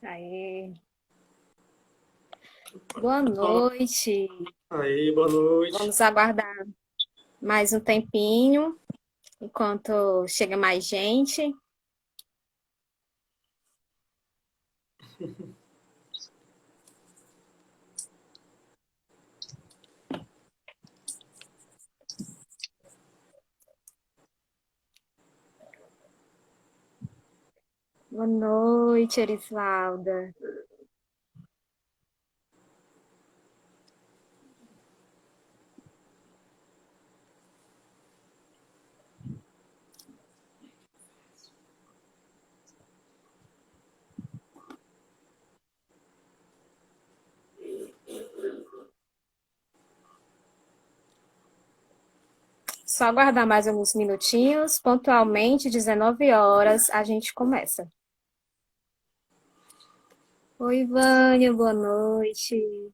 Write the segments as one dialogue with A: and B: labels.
A: Aí, boa
B: Fala.
A: noite.
B: Aí, boa noite.
A: Vamos aguardar mais um tempinho, enquanto chega mais gente. Boa noite, Erivalda. Só aguardar mais alguns minutinhos. Pontualmente, 19 horas, a gente começa. Oi, Vânia, boa noite.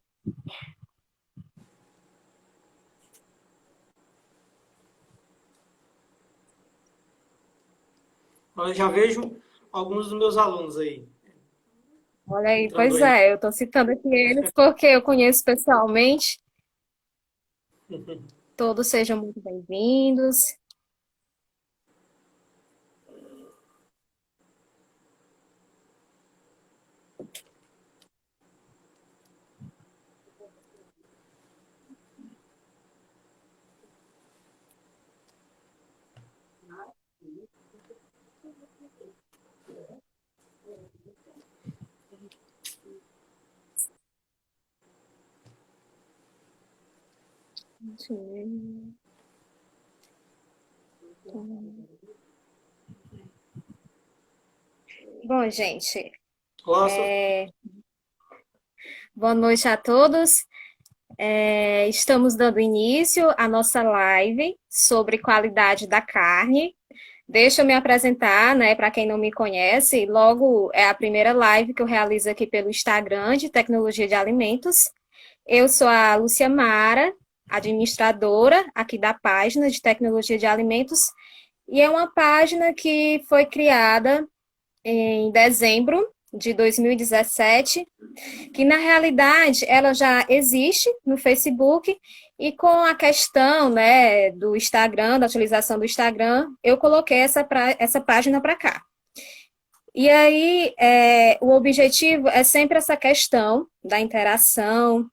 B: Olha, já vejo alguns dos meus alunos aí
A: Olha aí,
B: entrando
A: pois
B: aí.
A: é, eu estou citando aqui eles porque eu conheço pessoalmente. Todos sejam muito bem-vindos. Bom, gente,
B: Olá, Sofia.
A: boa noite a todos. Estamos dando início à nossa live sobre qualidade da carne. Deixa eu me apresentar, né, para quem não me conhece. Logo, é a primeira live que eu realizo aqui pelo Instagram de tecnologia de alimentos. Eu sou a Lúcia Mara, administradora aqui da página de tecnologia de alimentos, e é uma página que foi criada em dezembro de 2017, que na realidade ela já existe no Facebook, e com a questão, né, do Instagram, da utilização do Instagram, eu coloquei essa página para cá. E aí, o objetivo é sempre essa questão da interação,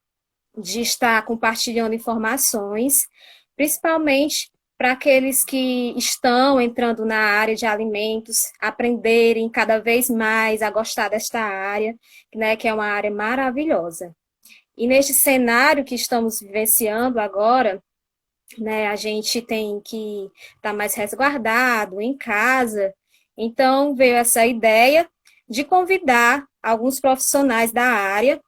A: de estar compartilhando informações, principalmente para aqueles que estão entrando na área de alimentos, aprenderem cada vez mais a gostar desta área, né, que é uma área maravilhosa. E neste cenário que estamos vivenciando agora, né, a gente tem que estar mais resguardado em casa. Então veio essa ideia de convidar alguns profissionais da área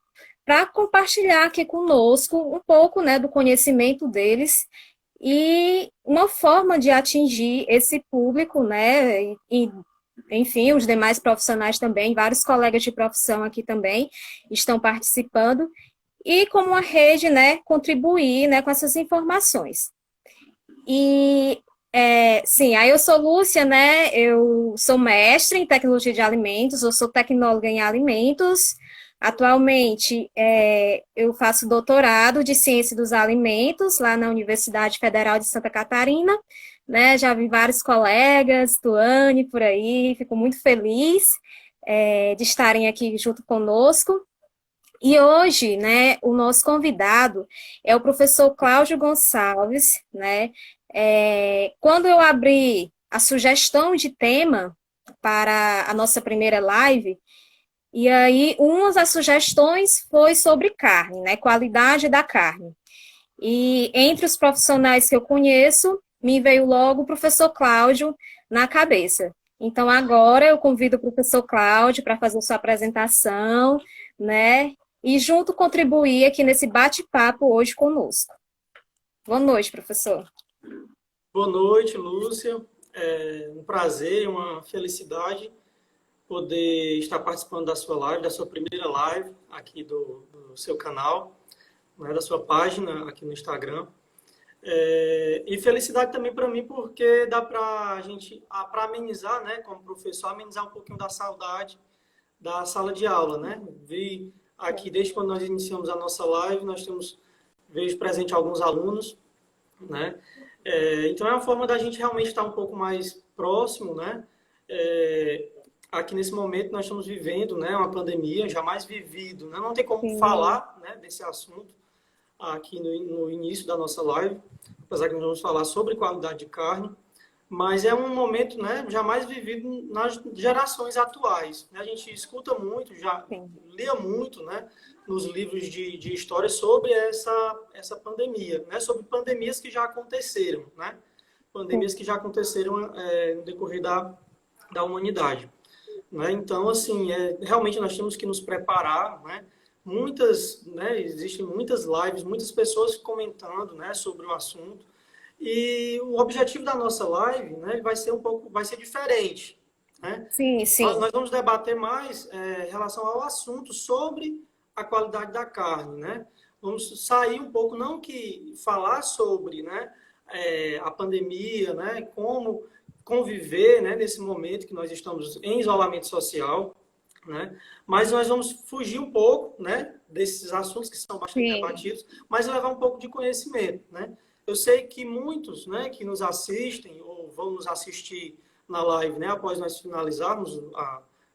A: para compartilhar aqui conosco um pouco, né, do conhecimento deles e uma forma de atingir esse público, né, e enfim, os demais profissionais também, vários colegas de profissão aqui também estão participando, e como uma rede, né, contribuir, né, com essas informações. E, sim, aí eu sou Lúcia, né, eu sou mestre em tecnologia de alimentos, eu sou tecnóloga em alimentos. Atualmente, eu faço doutorado de ciência dos alimentos lá na Universidade Federal de Santa Catarina, né, já vi vários colegas, Tuane, por aí, fico muito feliz, de estarem aqui junto conosco. E hoje, né, o nosso convidado é o professor Cláudio Gonçalves, né? Quando eu abri a sugestão de tema para a nossa primeira live, e aí uma das sugestões foi sobre carne, né? Qualidade da carne. E entre os profissionais que eu conheço, me veio logo o professor Cláudio na cabeça. Então, agora eu convido o professor Cláudio para fazer sua apresentação, né? E junto contribuir aqui nesse bate-papo hoje conosco. Boa noite, professor.
B: Boa noite, Lúcia. É um prazer, uma felicidade poder estar participando da sua live, da sua primeira live aqui do seu canal, né, da sua página aqui no Instagram. E felicidade também para mim, porque dá para a gente, para amenizar, né, como professor, amenizar um pouquinho da saudade da sala de aula, né? Vi aqui, desde quando nós iniciamos a nossa live, vejo presente alguns alunos, né? Então, é uma forma da gente realmente estar um pouco mais próximo, né? Aqui nesse momento nós estamos vivendo, né, uma pandemia jamais vivido, né? Não tem como
A: Sim,
B: falar, né, desse assunto aqui no início da nossa live, apesar que nós vamos falar sobre qualidade de carne, mas é um momento, né, jamais vivido nas gerações atuais. A gente escuta muito, já
A: sim,
B: lia muito, né, nos livros de história sobre essa pandemia, né, sobre pandemias que já aconteceram, né,
A: sim,
B: pandemias que já aconteceram no decorrer da humanidade. Né? Então, assim, realmente nós temos que nos preparar, né? Existem muitas lives, muitas pessoas comentando, né, sobre o assunto. E o objetivo da nossa live, né, vai ser diferente, né?
A: sim, sim,
B: Nós vamos debater mais em relação ao assunto sobre a qualidade da carne, né? Vamos sair um pouco, não que falar sobre, né, a pandemia, né, como conviver, né, nesse momento que nós estamos em isolamento social, né? Mas nós vamos fugir um pouco, né, desses assuntos que são bastante
A: sim.
B: debatidos, mas levar um pouco de conhecimento, né? Eu sei que muitos, né, que nos assistem ou vão nos assistir na live, né, após nós finalizarmos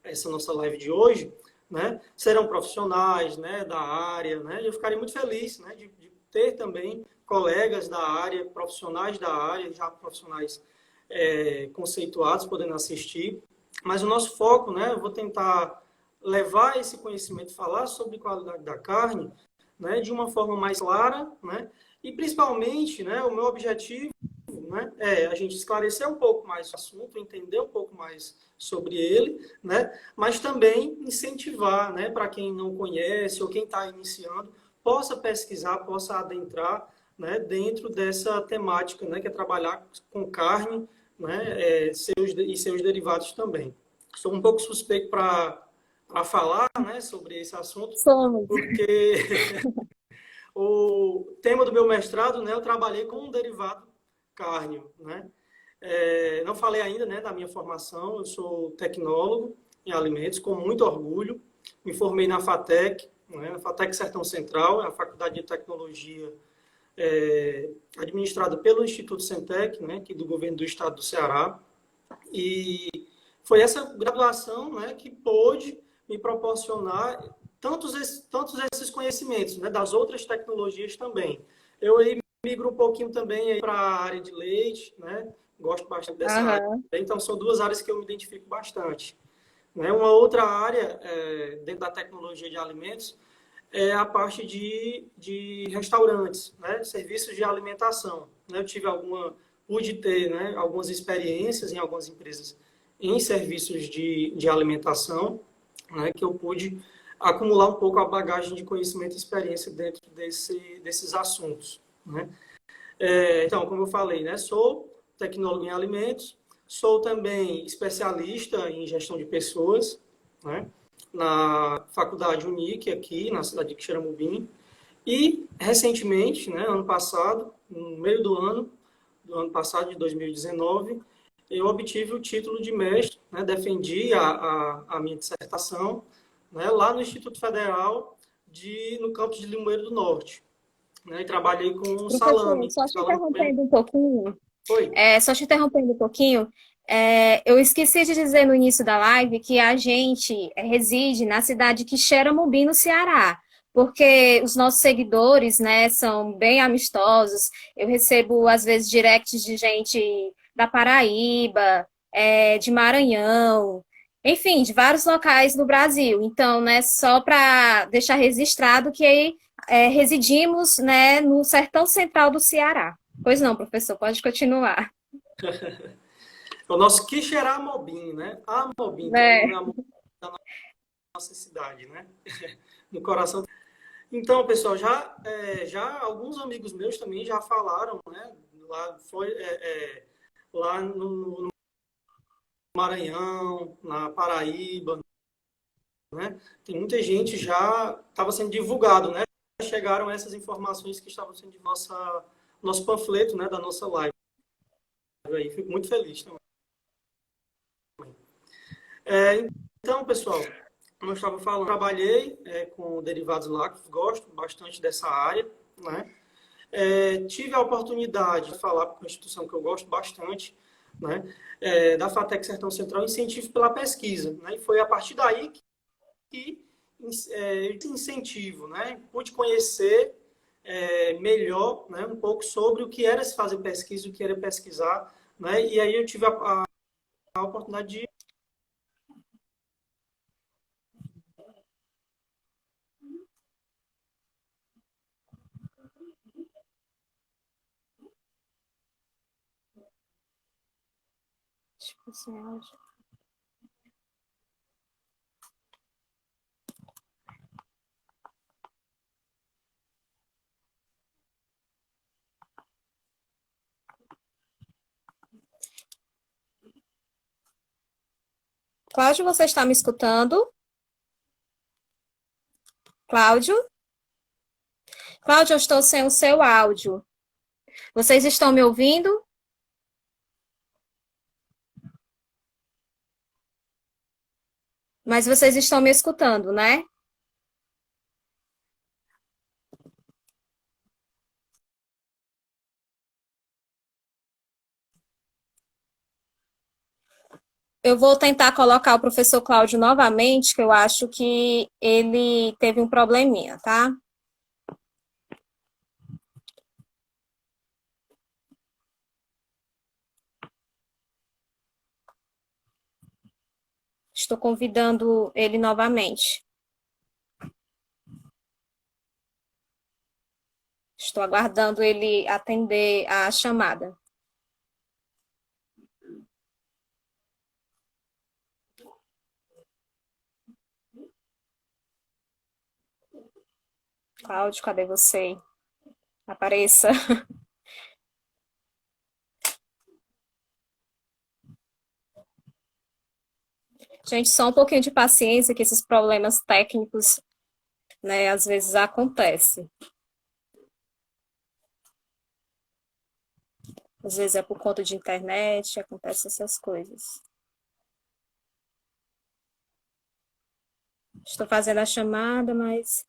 B: essa nossa live de hoje, né, serão profissionais, né, da área, né, e eu ficaria muito feliz, né, de ter também colegas da área, profissionais da área, já profissionais conceituados podendo assistir, mas o nosso foco, né, eu vou tentar levar esse conhecimento, falar sobre qualidade da carne, né, de uma forma mais clara, né, e principalmente, né, o meu objetivo, né, é a gente esclarecer um pouco mais o assunto, entender um pouco mais sobre ele, né, mas também incentivar, né, para quem não conhece ou quem está iniciando, possa pesquisar, possa adentrar, né, dentro dessa temática, né, que é trabalhar com carne, né, seus derivados também. Sou um pouco suspeito para falar, né, sobre esse assunto,
A: Somos.
B: porque o tema do meu mestrado, né, eu trabalhei com um derivado cárneo, né? Não falei ainda, né, da minha formação, eu sou tecnólogo em alimentos, com muito orgulho. Me formei na FATEC, né, na FATEC Sertão Central, é a Faculdade de Tecnologia administrada pelo Instituto Centec, né, aqui do governo do estado do Ceará. E foi essa graduação, né, que pôde me proporcionar tantos esses conhecimentos, né, das outras tecnologias também. Eu aí migro um pouquinho também para a área de leite, né, gosto bastante dessa área.
A: Aham.
B: Então, são duas áreas que eu me identifico bastante. Né? Uma outra área, dentro da tecnologia de alimentos, é a parte de restaurantes, né? Serviços de alimentação. Né? Pude ter, né, algumas experiências em algumas empresas em serviços de alimentação, né, que eu pude acumular um pouco a bagagem de conhecimento e experiência dentro desses assuntos. Né? Então, como eu falei, né, sou tecnólogo em alimentos, sou também especialista em gestão de pessoas, né, na Faculdade Unic, aqui na cidade de Quixeramobim. E, recentemente, né, ano passado, no meio do ano passado, de 2019, eu obtive o título de mestre, né, defendi a minha dissertação, né, lá no Instituto Federal, no campus de Limoeiro do Norte. Né, e trabalhei com
A: Professor,
B: salame.
A: só te
B: Salame bem.
A: interrompendo um pouquinho,
B: Foi.
A: só te interrompendo um pouquinho, eu esqueci de dizer no início da live que a gente reside na cidade de Quixeramobim, no Ceará, porque os nossos seguidores, né, são bem amistosos. Eu recebo, às vezes, directs de gente da Paraíba, de Maranhão, enfim, de vários locais do Brasil. Então, né, só para deixar registrado que aí, residimos, né, no sertão central do Ceará. Pois não, professor, pode continuar.
B: O nosso Quixeramobim, né? Amobim, todo
A: Né?
B: mundo é Amobim da nossa cidade, né? No coração. Então, pessoal, já alguns amigos meus também já falaram, né? Lá no Maranhão, na Paraíba, né? Tem muita gente já estava sendo divulgado, né? Chegaram essas informações que estavam sendo de nosso panfleto, né? Da nossa live. Aí, fico muito feliz também. Então, pessoal, como eu estava falando, trabalhei com derivados lácteos, gosto bastante dessa área, né? Tive a oportunidade de falar com uma instituição que eu gosto bastante, né? Da FATEC Sertão Central, incentivo pela pesquisa, né? E foi a partir daí que esse incentivo, né? Pude conhecer melhor, né? Um pouco sobre o que era se fazer pesquisa, o que era pesquisar, né? E aí eu tive a oportunidade de...
A: Tipo assim, áudio. Cláudio, você está me escutando? Cláudio? Cláudio, eu estou sem o seu áudio. Vocês estão me ouvindo? Mas vocês estão me escutando, né? Eu vou tentar colocar o professor Cláudio novamente, que eu acho que ele teve um probleminha, tá? Estou convidando ele novamente. Estou aguardando ele atender a chamada. Cláudio, cadê você? Apareça. Gente, só um pouquinho de paciência, que esses problemas técnicos, né, às vezes acontecem. Às vezes é por conta de internet, acontecem essas coisas. Estou fazendo a chamada, mas...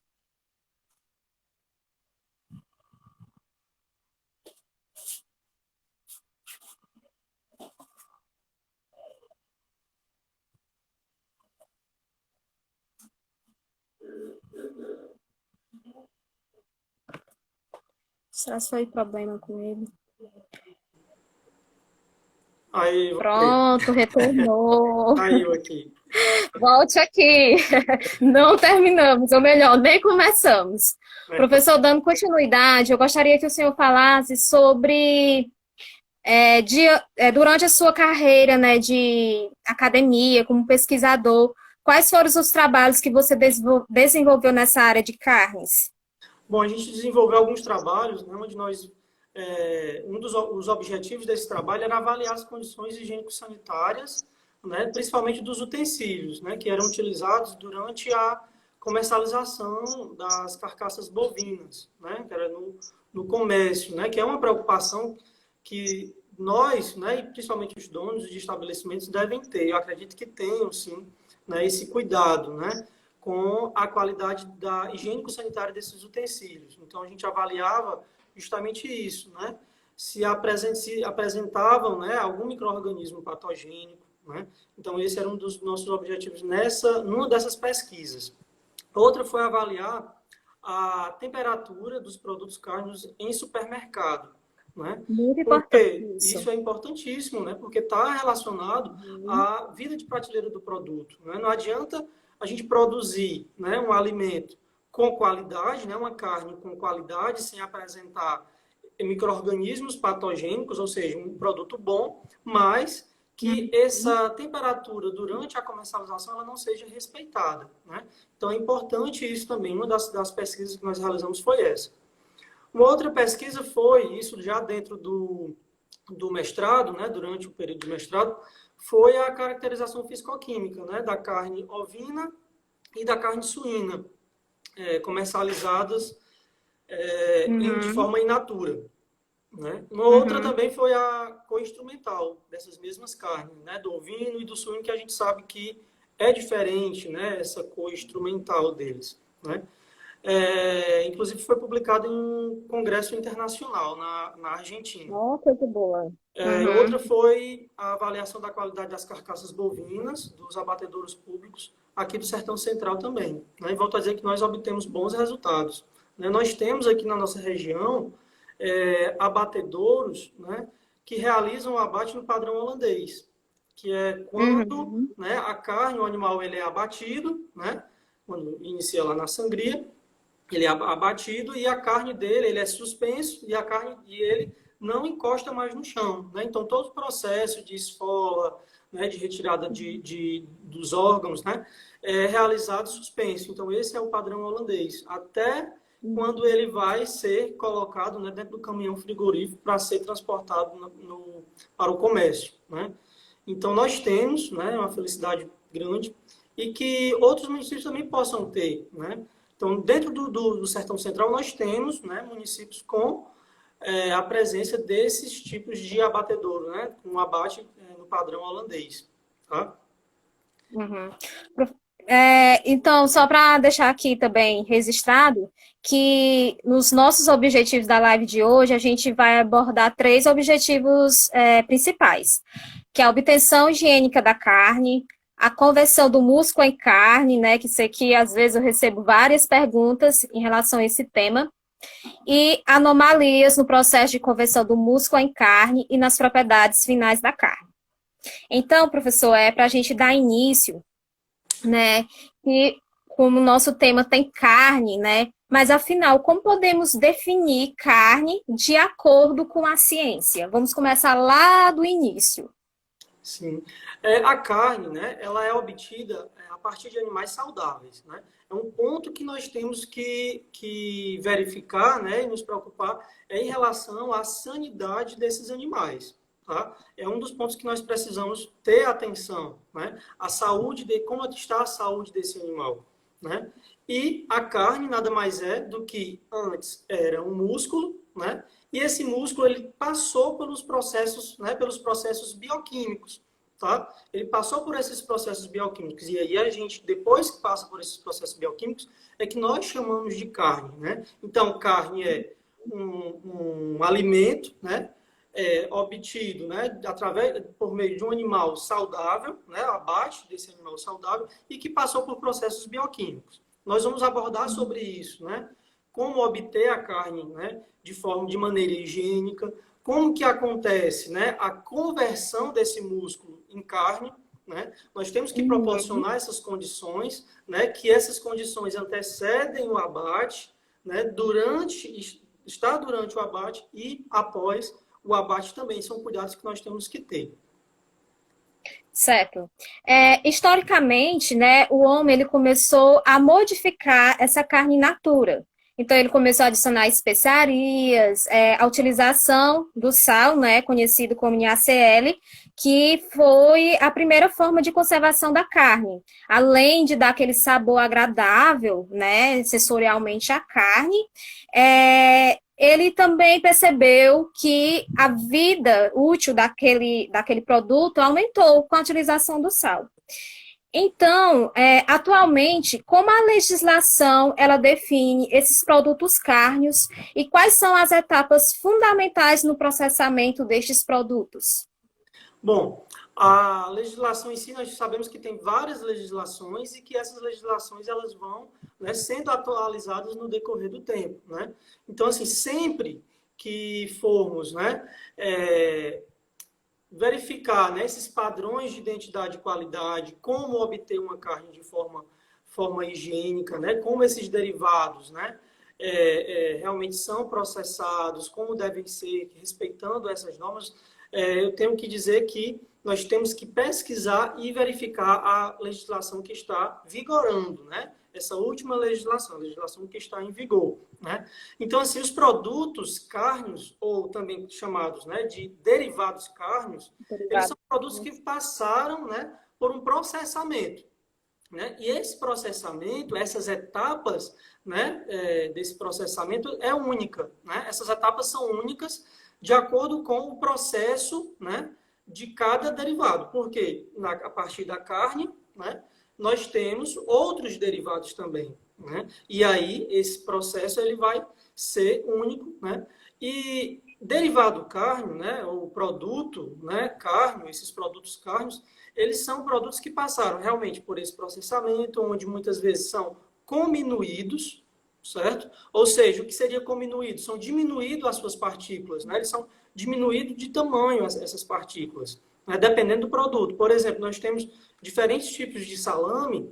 A: Será que foi problema com ele?
B: Aí,
A: Pronto, retornou.
B: aí eu aqui.
A: Volte aqui. Não terminamos, ou melhor, nem começamos. Professor, dando continuidade, eu gostaria que o senhor falasse sobre, durante a sua carreira, né, de academia, como pesquisador, quais foram os trabalhos que você desenvolveu nessa área de carnes?
B: Bom, a gente desenvolveu alguns trabalhos, né, onde um dos os objetivos desse trabalho era avaliar as condições higiênico-sanitárias, né, principalmente dos utensílios, né, que eram utilizados durante a comercialização das carcaças bovinas, né, que era no comércio, né, que é uma preocupação que nós, né, e principalmente os donos de estabelecimentos devem ter. Eu acredito que tenham, sim, né, esse cuidado, né, com a qualidade da higiênico-sanitária desses utensílios. Então, a gente avaliava justamente isso, né? Se apresentavam, né, algum micro-organismo patogênico, né? Então, esse era um dos nossos objetivos numa dessas pesquisas. Outra foi avaliar a temperatura dos produtos carnes em supermercado, né?
A: Muito importante
B: Porque
A: isso.
B: isso é importantíssimo, né? Porque está relacionado à vida de prateleira do produto, né? Não adianta a gente produzir, né, um alimento com qualidade, né, uma carne com qualidade, sem apresentar micro-organismos patogênicos, ou seja, um produto bom, mas que essa temperatura durante a comercialização ela não seja respeitada, né? Então é importante isso também. Uma das pesquisas que nós realizamos foi essa. Uma outra pesquisa foi, isso já dentro do mestrado, né, durante o período do mestrado, foi a caracterização fisicoquímica, né, da carne ovina e da carne suína, comercializadas de forma in natura. Né? Uma outra também foi a co-instrumental dessas mesmas carnes, né, do ovino e do suíno, que a gente sabe que é diferente, né, essa cor instrumental deles, né? Inclusive foi publicado em um congresso internacional na Argentina.
A: Oh, coisa boa.
B: E outra
A: Uhum.
B: foi a avaliação da qualidade das carcaças bovinas dos abatedouros públicos aqui do Sertão Central também, né? E volto a dizer que nós obtemos bons resultados, né? Nós temos aqui na nossa região abatedouros, né, que realizam o abate no padrão holandês, que é quando,
A: Uhum.
B: né, a carne, o animal ele é abatido, né, quando inicia lá na sangria, ele é abatido e a carne dele, ele é suspenso e a carne e ele não encosta mais no chão, né? Então todo o processo de esfola, né, de retirada dos órgãos, né, é realizado suspenso. Então esse é o padrão holandês, até quando ele vai ser colocado, né, dentro do caminhão frigorífico para ser transportado para o comércio, né? Então nós temos, né, uma felicidade grande e que outros municípios também possam ter, né? Então, dentro do Sertão Central, nós temos, né, municípios com a presença desses tipos de abatedouro, né, com abate no padrão holandês. Tá?
A: Uhum. Então, só para deixar aqui também registrado, que nos nossos objetivos da live de hoje, a gente vai abordar três objetivos principais, que é a obtenção higiênica da carne, a conversão do músculo em carne, né, que sei que às vezes eu recebo várias perguntas em relação a esse tema, e anomalias no processo de conversão do músculo em carne e nas propriedades finais da carne. Então, professor, para a gente dar início, né? E como o nosso tema tem carne, né? Mas afinal, como podemos definir carne de acordo com a ciência? Vamos começar lá do início.
B: Sim. A carne, né, ela é obtida a partir de animais saudáveis, né? É um ponto que nós temos que verificar, né, e nos preocupar em relação à sanidade desses animais, tá? É um dos pontos que nós precisamos ter atenção, né? A saúde como é que está a saúde desse animal, né? E a carne nada mais é do que antes era um músculo, né? E esse músculo ele passou pelos processos, né, pelos processos bioquímicos, tá? Ele passou por esses processos bioquímicos e aí a gente, depois que passa por esses processos bioquímicos, é que nós chamamos de carne, né? Então, carne é um alimento, né, obtido, né, por meio de um animal saudável, né, abate desse animal saudável e que passou por processos bioquímicos. Nós vamos abordar sobre isso, né? Como obter a carne, né, de maneira higiênica, como que acontece, né, a conversão desse músculo em carne, né? Nós temos que
A: Uhum.
B: proporcionar essas condições, né, que essas condições antecedem o abate, né, está durante o abate e após o abate também são cuidados que nós temos que ter.
A: Certo. Historicamente, né, o homem ele começou a modificar essa carne in natura. Então, ele começou a adicionar especiarias, a utilização do sal, né, conhecido como NaCl, que foi a primeira forma de conservação da carne. Além de dar aquele sabor agradável, né, sensorialmente à carne, ele também percebeu que a vida útil daquele produto aumentou com a utilização do sal. Então, atualmente, como a legislação ela define esses produtos cárneos e quais são as etapas fundamentais no processamento destes produtos?
B: Bom, a legislação em si, nós sabemos que tem várias legislações e que essas legislações elas vão, né, sendo atualizadas no decorrer do tempo, né? Então, assim, sempre que formos, né, verificar, né, esses padrões de identidade e qualidade, como obter uma carne de forma higiênica, né, como esses derivados, né, realmente são processados, como devem ser, respeitando essas normas, eu tenho que dizer que nós temos que pesquisar e verificar a legislação que está vigorando, né? Essa última legislação, a legislação que está em vigor, né? Então, assim, os produtos cárneos, ou também chamados, né, de derivados cárneos, eles
A: Obrigada.
B: são produtos que passaram, né, por um processamento, né? E esse processamento, essas etapas, né, desse processamento é única, né? Essas etapas são únicas de acordo com o processo, né, de cada derivado. Porque a partir da carne, né, nós temos outros derivados também, né? E aí, esse processo ele vai ser único, né? E derivado cárneo, né, o produto, né, cárneo, esses produtos cárneos, eles são produtos que passaram realmente por esse processamento, onde muitas vezes são cominuídos, certo? Ou seja, o que seria cominuído? São diminuídos as suas partículas, né? Eles são diminuídos de tamanho, essas partículas, né? Dependendo do produto. Por exemplo, nós temos diferentes tipos de salame,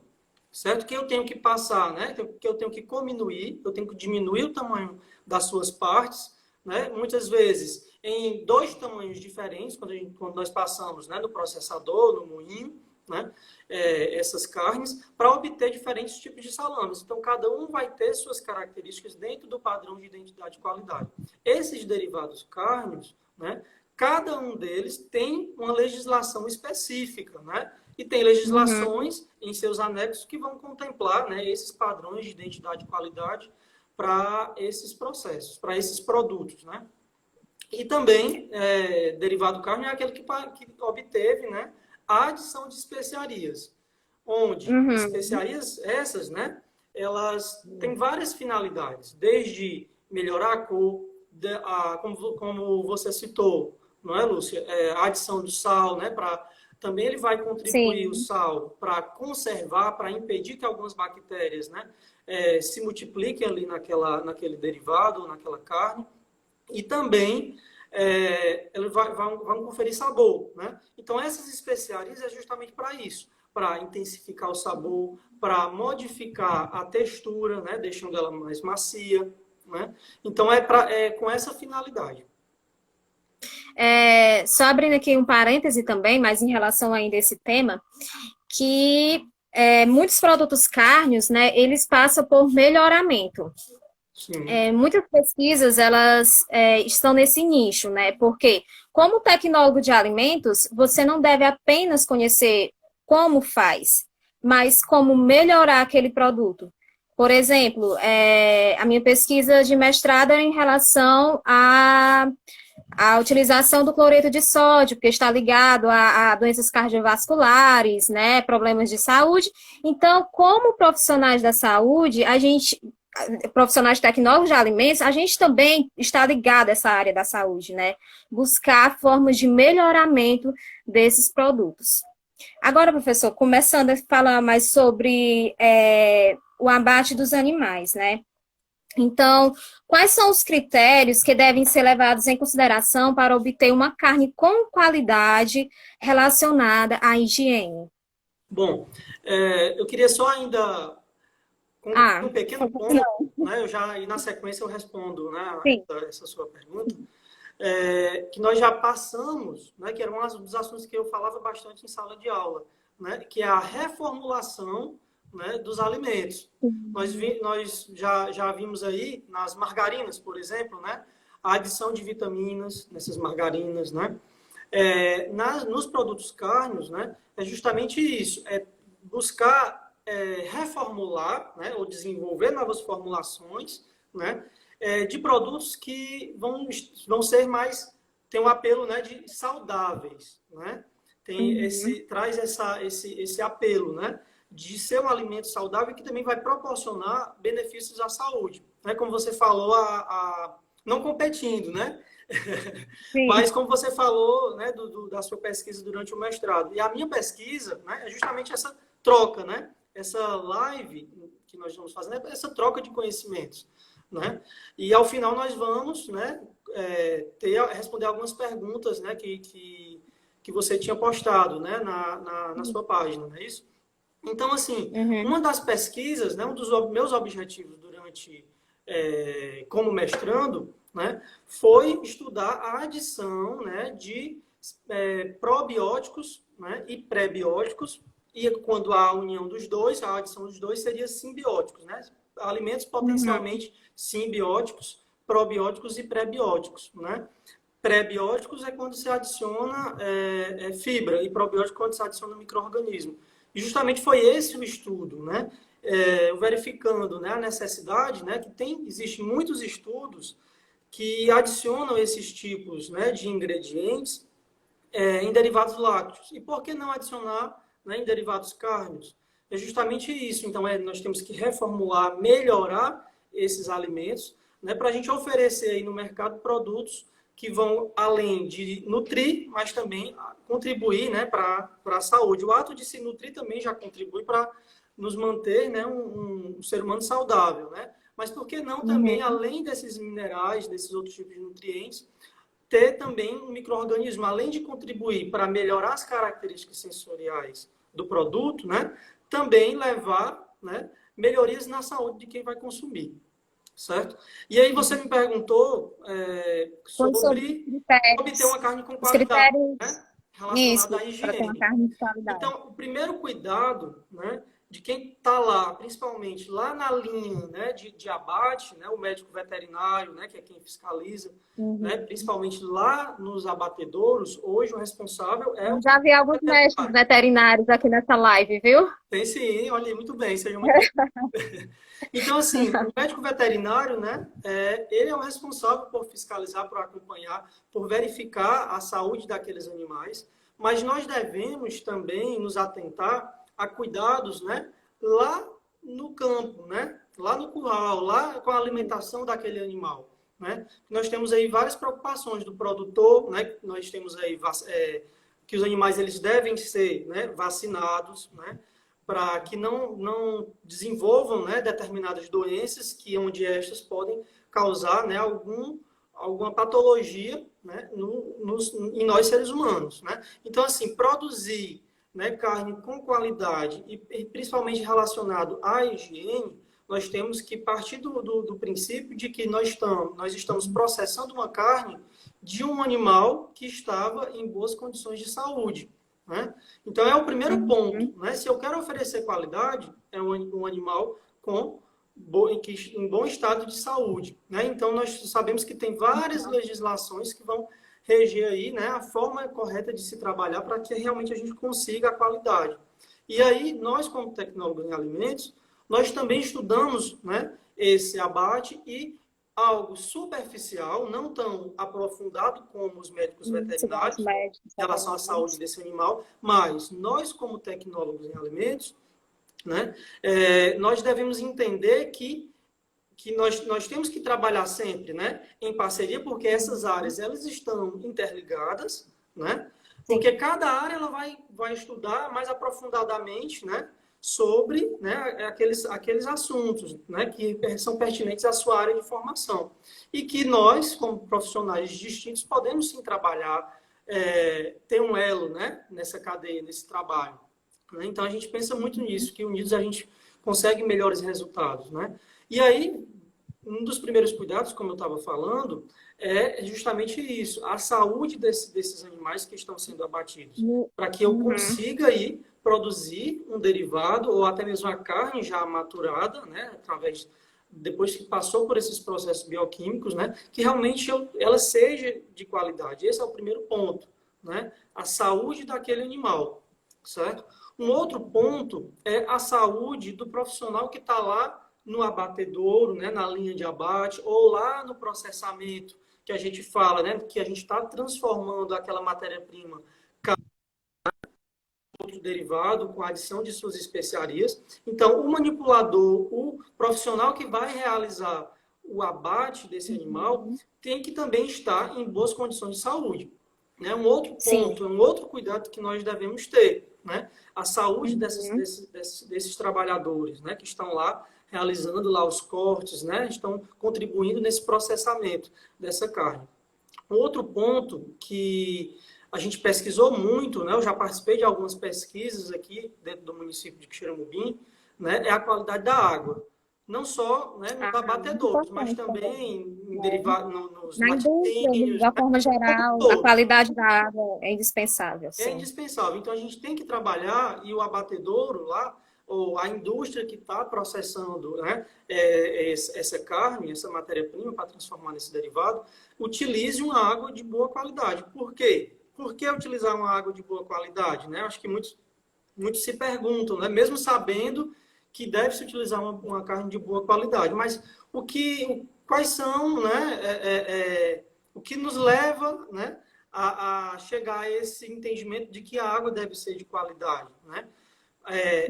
B: certo? Que eu tenho que passar, né? Que eu tenho que cominuir, eu tenho que diminuir o tamanho das suas partes, né? Muitas vezes em dois tamanhos diferentes, quando nós passamos, né, no processador, no moinho, né, essas carnes, para obter diferentes tipos de salames. Então, cada um vai ter suas características dentro do padrão de identidade de qualidade. Esses derivados cárneos, né, cada um deles tem uma legislação específica, né? E tem legislações em seus anexos que vão contemplar, né, esses padrões de identidade de qualidade para esses processos, para esses produtos, né? E também, derivado carne é aquele que obteve, né, a adição de especiarias, onde especiarias essas, né, elas têm várias finalidades, desde melhorar a cor, como você citou, não é, Lúcia? A adição do sal, né, também ele vai contribuir o
A: Sim.
B: sal para conservar, para impedir que algumas bactérias, né, se multipliquem ali naquele derivado, naquela carne. E também eles vão conferir sabor, né? Então, essas especiarias é justamente para isso, para intensificar o sabor, para modificar a textura, né? Deixando ela mais macia, né? Então, é com essa finalidade.
A: Só abrindo aqui um parêntese também, mas em relação ainda a esse tema, que muitos produtos cárneos, né, eles passam por melhoramento. Muitas pesquisas, elas estão nesse nicho, né? Porque, como tecnólogo de alimentos, você não deve apenas conhecer como faz, mas como melhorar aquele produto. Por exemplo, a minha pesquisa de mestrado é em relação à utilização do cloreto de sódio, porque está ligado a doenças cardiovasculares, né? Problemas de saúde. Então, como profissionais da saúde, profissionais tecnólogos de alimentos, a gente também está ligado a essa área da saúde, né? Buscar formas de melhoramento desses produtos. Agora, professor, começando a falar mais sobre o abate dos animais, né? Então, quais são os critérios que devem ser levados em consideração para obter uma carne com qualidade relacionada à higiene?
B: Bom, eu queria só ainda um pequeno ponto, né? E na sequência eu respondo, né, essa sua pergunta, que nós já passamos, né, que era um dos assuntos que eu falava bastante em sala de aula, né, que é a reformulação, né, dos alimentos. Nós já vimos aí nas margarinas, por exemplo, né, a adição de vitaminas nessas margarinas, né? Nos produtos cárneos, né, é justamente isso, buscar reformular, né, ou desenvolver novas formulações, né, de produtos que vão ser mais, tem um apelo, né, de saudáveis, né? Traz esse apelo, né, de ser um alimento saudável que também vai proporcionar benefícios à saúde, né? Como você falou, não competindo, né? Mas como você falou, né, da sua pesquisa durante o mestrado. E a minha pesquisa, né, é justamente essa troca, né? Essa live que nós estamos fazendo, essa troca de conhecimentos, né? E ao final nós vamos, né, responder algumas perguntas, né, que você tinha postado, né, na sua página, não é isso? Então, assim, uma das pesquisas, né, um dos meus objetivos durante como mestrando, né, foi estudar a adição, né, de probióticos, né, e pré-bióticos. E quando há a união dos dois, a adição dos dois seria simbióticos, né? Alimentos potencialmente simbióticos, probióticos e pré-bióticos, né? Pré-bióticos é quando se adiciona fibra e probiótico quando se adiciona micro-organismo. E justamente foi esse o estudo, né? Verificando, né, a necessidade, né, que existem muitos estudos que adicionam esses tipos, né, de ingredientes em derivados lácteos. E por que não adicionar, né, em derivados cárneos? é justamente isso. Então, nós temos que reformular, melhorar esses alimentos, né, para a gente oferecer aí no mercado produtos que vão além de nutrir, mas também contribuir, né, para a saúde. O ato de se nutrir também já contribui para nos manter, né, um ser humano saudável, né? Mas por que não também,
A: Uhum.
B: além desses minerais, desses outros tipos de nutrientes, ter também um micro-organismo, além de contribuir para melhorar as características sensoriais do produto, né, também levar, né, melhorias na saúde de quem vai consumir, certo? E aí você me perguntou
A: Foi sobre
B: sobre obter
A: critérios.
B: uma carne com
A: Os
B: qualidade,
A: critérios,
B: né, relacionada à
A: isso, para ter uma
B: higiene.
A: carne de qualidade.
B: Então, o primeiro cuidado, né, de quem está lá, principalmente lá na linha, né, de abate, né, o médico veterinário, né, que é quem fiscaliza, né,
A: Uhum.
B: principalmente lá nos abatedouros, hoje o responsável é
A: Eu
B: o
A: já vi alguns médicos
B: veterinário.
A: veterinários aqui nessa live, viu?
B: Tem sim, olha aí, muito bem, seja muito bem. Então, assim, o médico veterinário, né, ele é o responsável por fiscalizar, por acompanhar, por verificar a saúde daqueles animais, mas nós devemos também nos atentar a cuidados, né, lá no campo, né, lá no curral, lá com a alimentação daquele animal, né. Nós temos aí várias preocupações do produtor, né, nós temos aí que os animais eles devem ser, né, vacinados, né, para que não desenvolvam, né, determinadas doenças que onde estas podem causar, né, alguma patologia, né, em nós seres humanos, né? Então, assim, produzir, né, carne com qualidade e principalmente relacionado à higiene, nós temos que partir do princípio de que nós estamos processando uma carne de um animal que estava em boas condições de saúde, né? Então, é o primeiro ponto,
A: Uhum.
B: né? Se eu quero oferecer qualidade, é um animal em bom estado de saúde, né? Então, nós sabemos que tem várias legislações que vão reger aí, né, a forma correta de se trabalhar para que realmente a gente consiga a qualidade. E aí, nós, como tecnólogos em alimentos, nós também estudamos, né, esse abate e algo superficial, não tão aprofundado como os médicos
A: Segundo os
B: veterinários,
A: médicos
B: em relação à saúde
A: veterinários.
B: desse animal, mas nós, como tecnólogos em alimentos, né, nós devemos entender que nós temos que trabalhar sempre, né, em parceria, porque essas
A: Uhum.
B: áreas elas estão interligadas, né,
A: Sim.
B: porque cada área ela vai estudar mais aprofundadamente, né, sobre, né, aqueles assuntos, né, que são pertinentes à sua área de formação. E que nós, como profissionais distintos, podemos sim trabalhar, ter um elo, né, nessa cadeia, nesse trabalho. Né? Então a gente pensa muito nisso, que unidos a gente consegue melhores resultados, né? E aí, um dos primeiros cuidados, como eu estava falando, é justamente isso, a saúde desses animais que estão sendo abatidos, para que eu
A: Uhum.
B: consiga aí produzir um derivado ou até mesmo a carne já maturada, né, depois que passou por esses processos bioquímicos, né, que realmente ela seja de qualidade. Esse é o primeiro ponto, né, a saúde daquele animal, certo? Um outro ponto é a saúde do profissional que está lá no abatedouro, né, na linha de abate, ou lá no processamento, que a gente fala, né, que a gente está transformando aquela matéria-prima em outro derivado com a adição de suas especiarias. Então, o manipulador, o profissional que vai realizar o abate desse animal,
A: Uhum.
B: tem que também estar em boas condições de saúde. Né? Um outro
A: Sim.
B: ponto, um outro cuidado que nós devemos ter, né? A saúde
A: Uhum.
B: desses trabalhadores, né? Que estão lá realizando lá os cortes, né? Estão contribuindo nesse processamento dessa carne. Um outro ponto que a gente pesquisou muito, né? Eu já participei de algumas pesquisas aqui dentro do município de Quixeramobim, né? É a qualidade da água. Não só, né, nos
A: Ah, muito
B: abatedouros, mas
A: importante também,
B: também em
A: né?
B: derivados, nos
A: Na indústria,
B: laticínios,
A: da
B: né?
A: forma
B: Como um
A: geral, a
B: todo.
A: qualidade da água é indispensável,
B: É
A: sim.
B: indispensável. Então, a gente tem que trabalhar e o abatedouro lá, ou a indústria que está processando, né, essa carne, essa matéria-prima para transformar nesse derivado, utilize uma água de boa qualidade. Por quê? Por que utilizar uma água de boa qualidade? Né? Acho que muitos se perguntam, né? Mesmo sabendo que deve-se utilizar uma carne de boa qualidade. Mas quais são, né, o que nos leva, né, a chegar a esse entendimento de que a água deve ser de qualidade, né?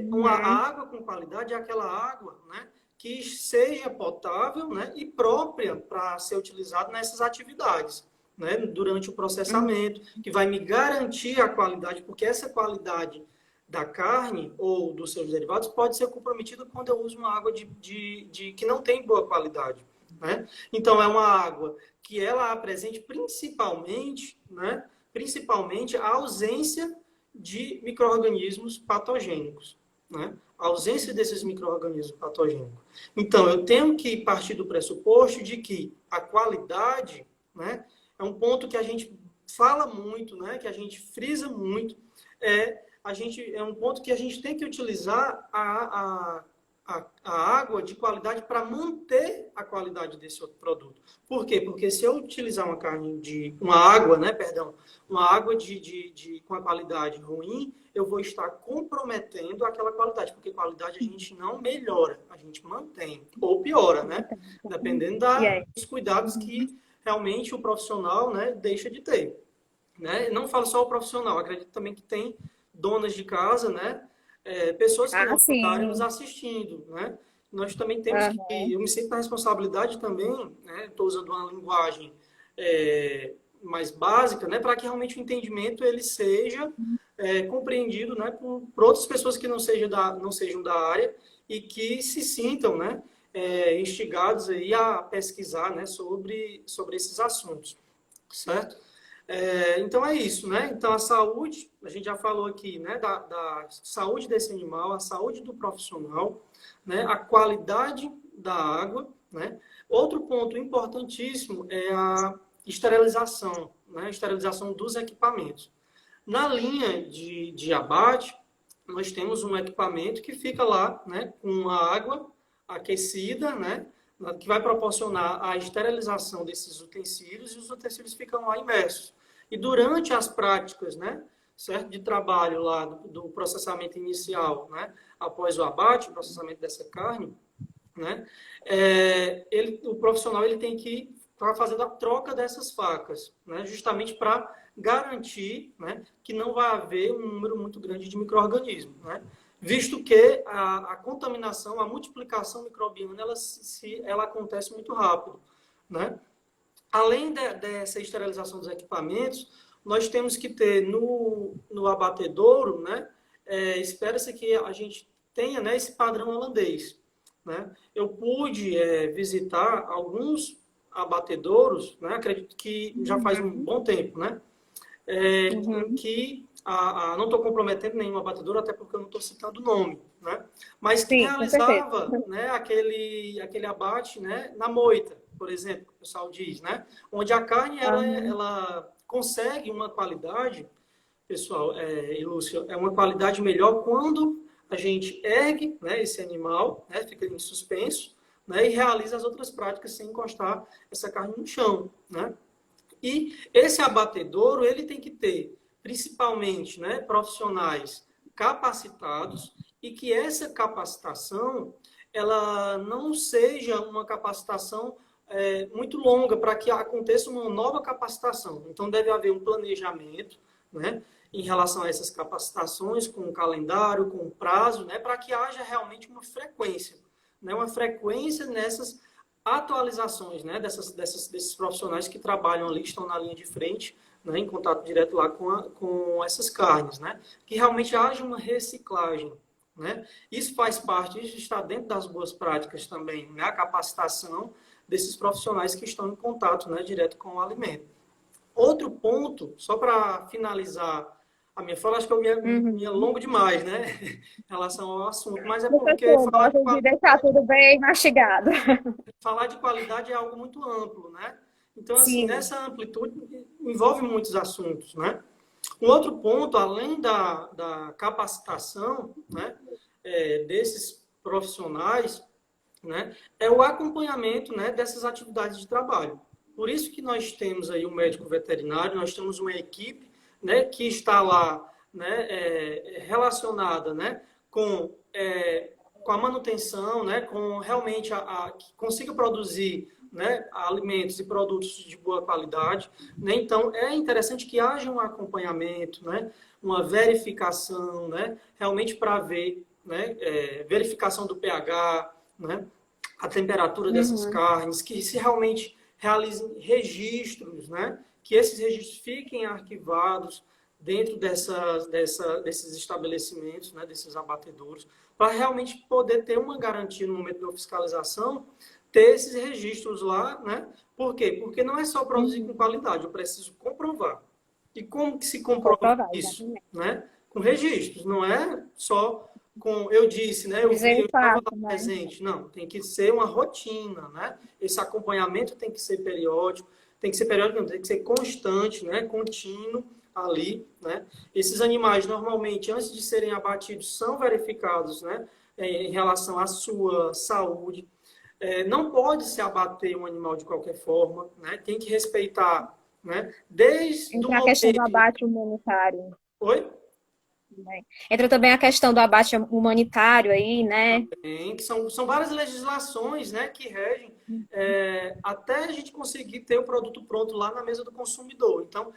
B: Uma
A: Uhum.
B: água com qualidade é aquela água, né, que seja potável, né, e própria para ser utilizada nessas atividades, né, durante o
A: Uhum.
B: processamento, que vai me garantir a qualidade, porque essa qualidade da carne ou dos seus derivados pode ser comprometida quando eu uso uma água que não tem boa qualidade. Né? Então, é uma água que ela apresente principalmente, né, principalmente a ausência de micro-organismos patogênicos. Né? A ausência desses micro-organismos patogênicos. Então, eu tenho que partir do pressuposto de que a qualidade, né, é um ponto que a gente fala muito, né, que a gente frisa muito, é um ponto que a gente tem que utilizar a água de qualidade para manter a qualidade desse outro produto. Por quê? Porque se eu utilizar uma água, né, perdão, uma água com a qualidade ruim, eu vou estar comprometendo aquela qualidade, porque qualidade a gente não melhora, a gente mantém, ou piora, né? Dependendo
A: E aí?
B: dos cuidados que realmente o profissional, né, deixa de ter. Né? Não falo só o profissional, acredito também que tem donas de casa, né? Pessoas que
A: Ah,
B: não são da área nos
A: sim.
B: assistindo, né? Nós também temos que,
A: Aham.
B: eu me sinto na responsabilidade também, né? Estou usando uma linguagem mais básica, né? Para que realmente o entendimento ele seja compreendido, né? Por outras pessoas que não sejam da área e que se sintam, né? Instigados aí a pesquisar, né? Sobre esses assuntos, certo? Então é isso, né? Então a saúde, a gente já falou aqui, né? Da saúde desse animal, a saúde do profissional, né? A qualidade da água, né? Outro ponto importantíssimo é a esterilização, né? A esterilização dos equipamentos. Na linha de abate, nós temos um equipamento que fica lá, né? Com a água aquecida, né? Que vai proporcionar a esterilização desses utensílios e os utensílios ficam lá imersos. E durante as práticas, né, certo, de trabalho lá do processamento inicial, né, após o abate, o processamento dessa carne, né, o profissional ele tem que estar fazendo a troca dessas facas, né, justamente para garantir, né, que não vai haver um número muito grande de micro-organismos, né, visto que a contaminação, a multiplicação microbiana, ela acontece muito rápido, né? Além dessa esterilização dos equipamentos, nós temos que ter no abatedouro, né? Espera-se que a gente tenha, né, esse padrão holandês. Né? Eu pude visitar alguns abatedouros, né? Acredito que já faz um
A: Uhum.
B: bom tempo, né? Em
A: Uhum.
B: que não estou comprometendo nenhum abatedor, até porque eu não estou citando o nome, né? Mas que
A: Sim, com certeza.
B: realizava, né, aquele abate, né, na moita, por exemplo, que o pessoal diz, né? Onde a carne
A: Aham.
B: ela consegue uma qualidade, pessoal, e Lúcio, é uma qualidade melhor quando a gente ergue, né, esse animal, né, fica em suspenso, né, e realiza as outras práticas sem encostar essa carne no chão, né? E esse abatedouro, ele tem que ter, principalmente, né, profissionais capacitados e que essa capacitação, ela não seja uma capacitação muito longa para que aconteça uma nova capacitação. Então, deve haver um planejamento, né, em relação a essas capacitações, com um calendário, com um prazo, né, para que haja realmente uma frequência nessas atualizações, né, desses profissionais que trabalham ali, que estão na linha de frente, né, em contato direto lá com essas carnes, né, que realmente haja uma reciclagem, né. Isso faz parte, isso está dentro das boas práticas também, né, a capacitação desses profissionais que estão em contato, né, direto com o alimento. Outro ponto, só para finalizar a minha fala, acho que eu me
A: Uhum.
B: alongo demais, né, em relação ao assunto, mas é porque
A: Professor, gosta de deixar tudo bem mastigado.
B: falar de qualidade é algo muito amplo, né? Então, assim,
A: Sim.
B: nessa amplitude envolve muitos assuntos, né? Um outro ponto, além da capacitação, né, desses profissionais, né, é o acompanhamento, né, dessas atividades de trabalho. Por isso que nós temos aí o médico veterinário, nós temos uma equipe, né, que está lá, né, relacionada, né, com com a manutenção, né, com realmente que consiga produzir, né, alimentos e produtos de boa qualidade, né? Então, é interessante que haja um acompanhamento, né, uma verificação, né, realmente para ver, né, verificação do pH, né, a temperatura dessas
A: Uhum.
B: carnes, que se realmente realizem registros, né, que esses registros fiquem arquivados dentro desses estabelecimentos, né, desses abatedouros, para realmente poder ter uma garantia no momento da fiscalização, ter esses registros lá, né? Por quê? Porque não é só produzir com
A: Uhum.
B: qualidade, eu preciso comprovar. E como que se comprova
A: Comprovar,
B: isso?
A: exatamente.
B: Né? Com registros, não é só com eu disse, né? Eu vi,
A: Dizer
B: eu
A: o
B: estava lá
A: fato, né?
B: presente. Não, tem que ser uma rotina, né? Esse acompanhamento tem que ser periódico, não, tem que ser constante, né? Contínuo ali, né? Esses animais normalmente antes de serem abatidos são verificados, né? Em relação à sua saúde. Não pode se abater um animal de qualquer forma, né? Tem que respeitar, né? Desde o
A: Entra a questão do
B: momento.
A: abate humanitário,
B: Oi?
A: né? Entra também a questão do abate humanitário aí, né?
B: Tem, que são várias legislações, né, que regem até a gente conseguir ter o produto pronto lá na mesa do consumidor. Então,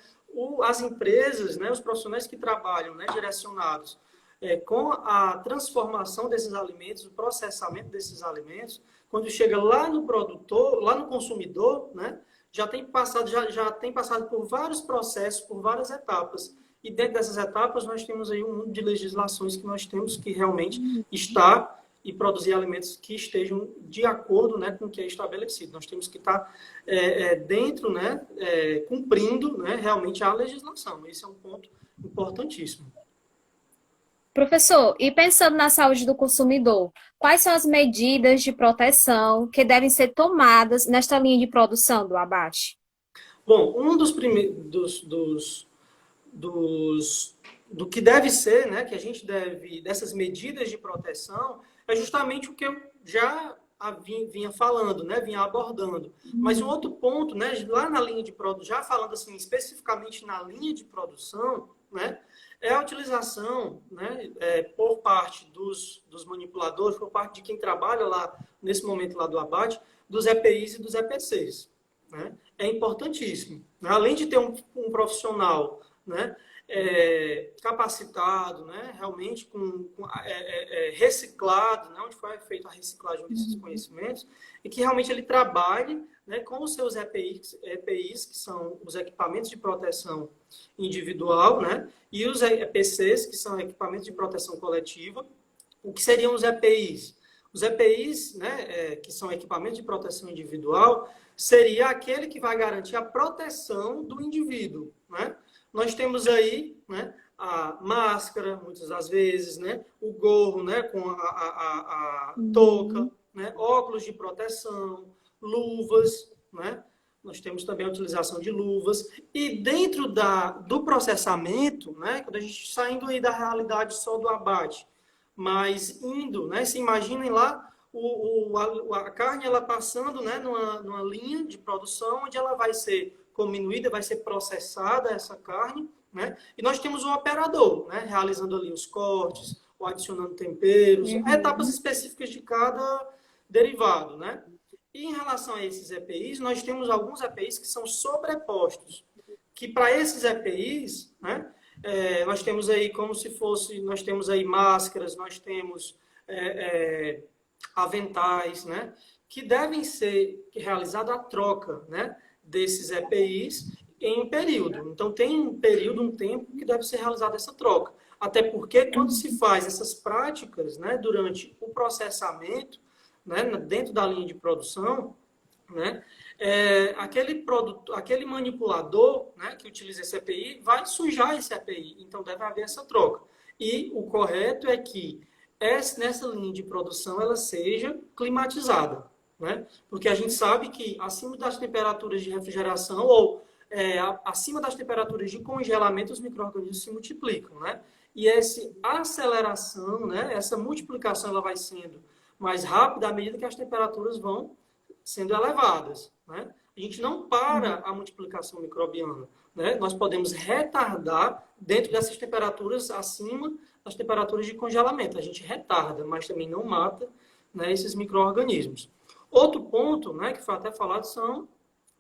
B: as empresas, né, os profissionais que trabalham, né, direcionados com a transformação desses alimentos, o processamento desses alimentos, quando chega lá no produtor, lá no consumidor, né, já tem passado por vários processos, por várias etapas. E dentro dessas etapas nós temos aí um mundo de legislações que nós temos que realmente estar e produzir alimentos que estejam de acordo, né, com o que é estabelecido. Nós temos que estar dentro, né, cumprindo, né, realmente a legislação. Esse é um ponto importantíssimo.
A: Professor, e pensando na saúde do consumidor, quais são as medidas de proteção que devem ser tomadas nesta linha de produção do abate?
B: Bom, um dos primeiros do que deve ser, né, que a gente deve, dessas medidas de proteção, é justamente o que eu já vinha falando, né, vinha abordando. Mas um outro ponto, né, lá na linha de produção, já falando assim especificamente na linha de produção, né, é a utilização, né, por parte dos manipuladores, por parte de quem trabalha lá nesse momento lá do abate, dos EPIs e dos EPCs, né? É importantíssimo. Né? Além de ter um profissional, né, capacitado, né, realmente reciclado, né, onde foi feita a reciclagem desses conhecimentos, e que realmente ele trabalhe, né, com os seus EPIs, que são os equipamentos de proteção individual, né, e os EPCs, que são equipamentos de proteção coletiva. O que seriam os EPIs? Os EPIs, né, que são equipamentos de proteção individual, seria aquele que vai garantir a proteção do indivíduo, né? Nós temos aí, né, a máscara, muitas das vezes, né, o gorro, né, com a touca, né, óculos de proteção, luvas, né? Nós temos também a utilização de luvas. E dentro do processamento, né, quando a gente saindo aí da realidade só do abate, mas indo, né, se imaginem lá a carne ela passando, né, numa linha de produção onde ela vai ser cominuída, vai ser processada essa carne, né? E nós temos um operador, né, realizando ali os cortes, ou adicionando temperos, etapas
A: Uhum.
B: específicas de cada derivado, né? E em relação a esses EPIs, nós temos alguns EPIs que são sobrepostos, que para esses EPIs, né, nós temos aí como se fosse, nós temos aí máscaras, nós temos aventais, né, que devem ser realizada a troca, né, desses EPIs em um período. Então tem um período, um tempo que deve ser realizada essa troca. Até porque quando se faz essas práticas, né, durante o processamento, né, dentro da linha de produção, né, aquele manipulador, né, que utiliza esse EPI vai sujar esse EPI. Então deve haver essa troca. E o correto é que nessa linha de produção ela seja climatizada, né? Porque a gente sabe que acima das temperaturas de refrigeração ou acima das temperaturas de congelamento os micro-organismos se multiplicam, né? E essa aceleração, né, essa multiplicação ela vai sendo mais rápida à medida que as temperaturas vão sendo elevadas, né? A gente não para a multiplicação microbiana, né? Nós podemos retardar dentro dessas temperaturas acima as temperaturas de congelamento. A gente retarda, mas também não mata, né, esses micro-organismos. Outro ponto, né, que foi até falado, são,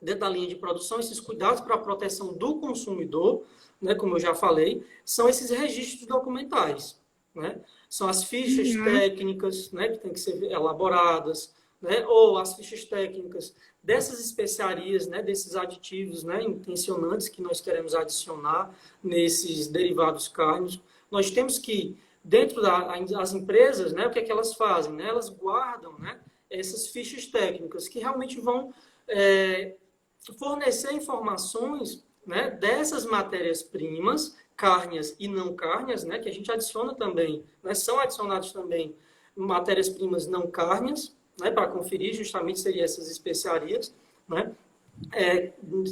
B: dentro da linha de produção, esses cuidados para a proteção do consumidor, né, como eu já falei, são esses registros documentais, né? São as fichas
A: Uhum.
B: técnicas, né, que têm que ser elaboradas, né, ou as fichas técnicas dessas especiarias, né, desses aditivos, né, intencionantes que nós queremos adicionar nesses derivados cárnicos. Nós temos que, dentro das empresas, né, o que é que elas fazem? Né? Elas guardam, né, essas fichas técnicas que realmente vão fornecer informações, né, dessas matérias-primas, cárneas e não cárneas, né, que a gente adiciona também, né, são adicionados também matérias-primas não cárneas, né, para conferir justamente seriam essas especiarias, né,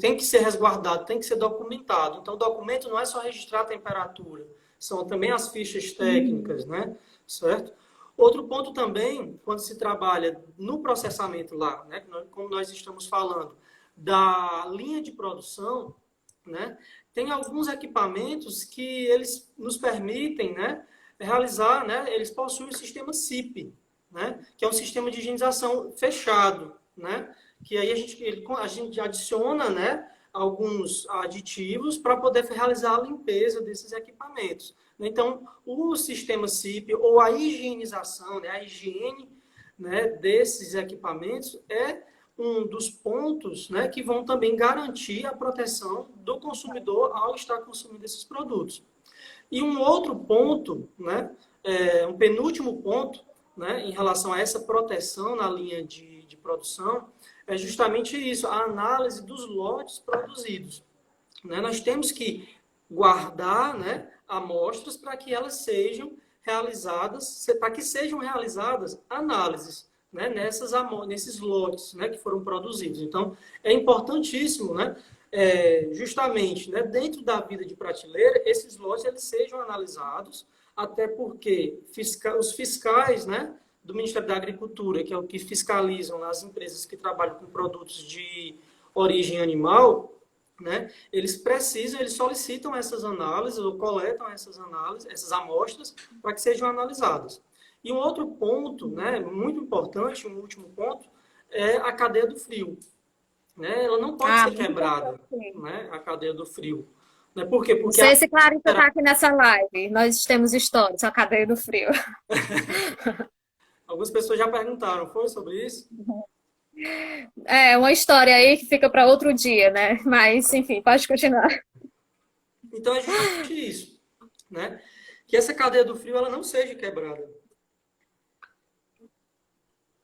B: tem que ser resguardado, tem que ser documentado. Então, o documento não é só registrar a temperatura, são também as fichas
A: Uhum.
B: técnicas, né, certo? Outro ponto também, quando se trabalha no processamento lá, né, como nós estamos falando, da linha de produção, né, tem alguns equipamentos que eles nos permitem, né, realizar, né, eles possuem o sistema SIP, né, que é um sistema de higienização fechado, né, que aí a gente adiciona, né, alguns aditivos para poder realizar a limpeza desses equipamentos. Então, o sistema SIP ou a higienização, né, a higiene, né, desses equipamentos é um dos pontos, né, que vão também garantir a proteção do consumidor ao estar consumindo esses produtos. E um outro ponto, né, um penúltimo ponto, né, em relação a essa proteção na linha de produção, é justamente isso, a análise dos lotes produzidos. Né? Nós temos que guardar, né, amostras para que elas sejam realizadas, para que sejam realizadas análises, né, nesses lotes, né, que foram produzidos. Então, é importantíssimo, né, justamente, né, dentro da vida de prateleira, esses lotes eles sejam analisados, até porque os fiscais, né, do Ministério da Agricultura, que é o que fiscalizam as empresas que trabalham com produtos de origem animal, né, eles solicitam essas análises ou coletam essas análises, essas amostras, para que sejam analisadas. E um outro ponto, né, muito importante, um último ponto, é a cadeia do frio. Né? Ela não pode
A: Ah,
B: ser
A: muito
B: quebrada,
A: importante.
B: né, a cadeia do frio. Né? Por quê?
A: Não
B: Porque
A: sei se Clarissa está aqui nessa live. Nós temos histórias, a cadeia do frio.
B: algumas pessoas já perguntaram, foi sobre isso?
A: É uma história aí que fica para outro dia, né? Mas, enfim, pode continuar.
B: Então é justamente isso, né? Que essa cadeia do frio ela não seja quebrada.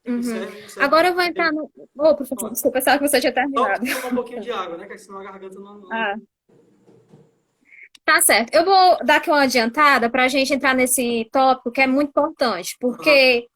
A: Uhum.
B: Isso é
A: Agora eu vou entrar no. Ô, professor,
B: Ó,
A: desculpa, pensava que você tinha
B: só
A: terminado.
B: tomar um pouquinho de água, né? Que senão a garganta não.
A: Ah, tá certo. Eu vou dar aqui uma adiantada para a gente entrar nesse tópico que é muito importante,
B: Aham.
A: porque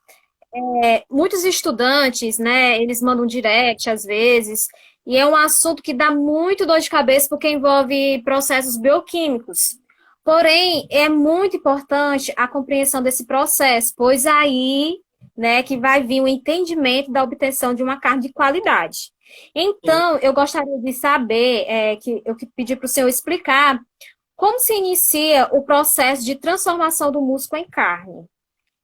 A: muitos estudantes, né, eles mandam direct às vezes, e é um assunto que dá muito dor de cabeça porque envolve processos bioquímicos. Porém, é muito importante a compreensão desse processo, pois aí, né, que vai vir o entendimento da obtenção de uma carne de qualidade.
B: Sim.
A: Então, eu gostaria de saber, que eu pedi para o senhor explicar como se inicia o processo de transformação do músculo em carne,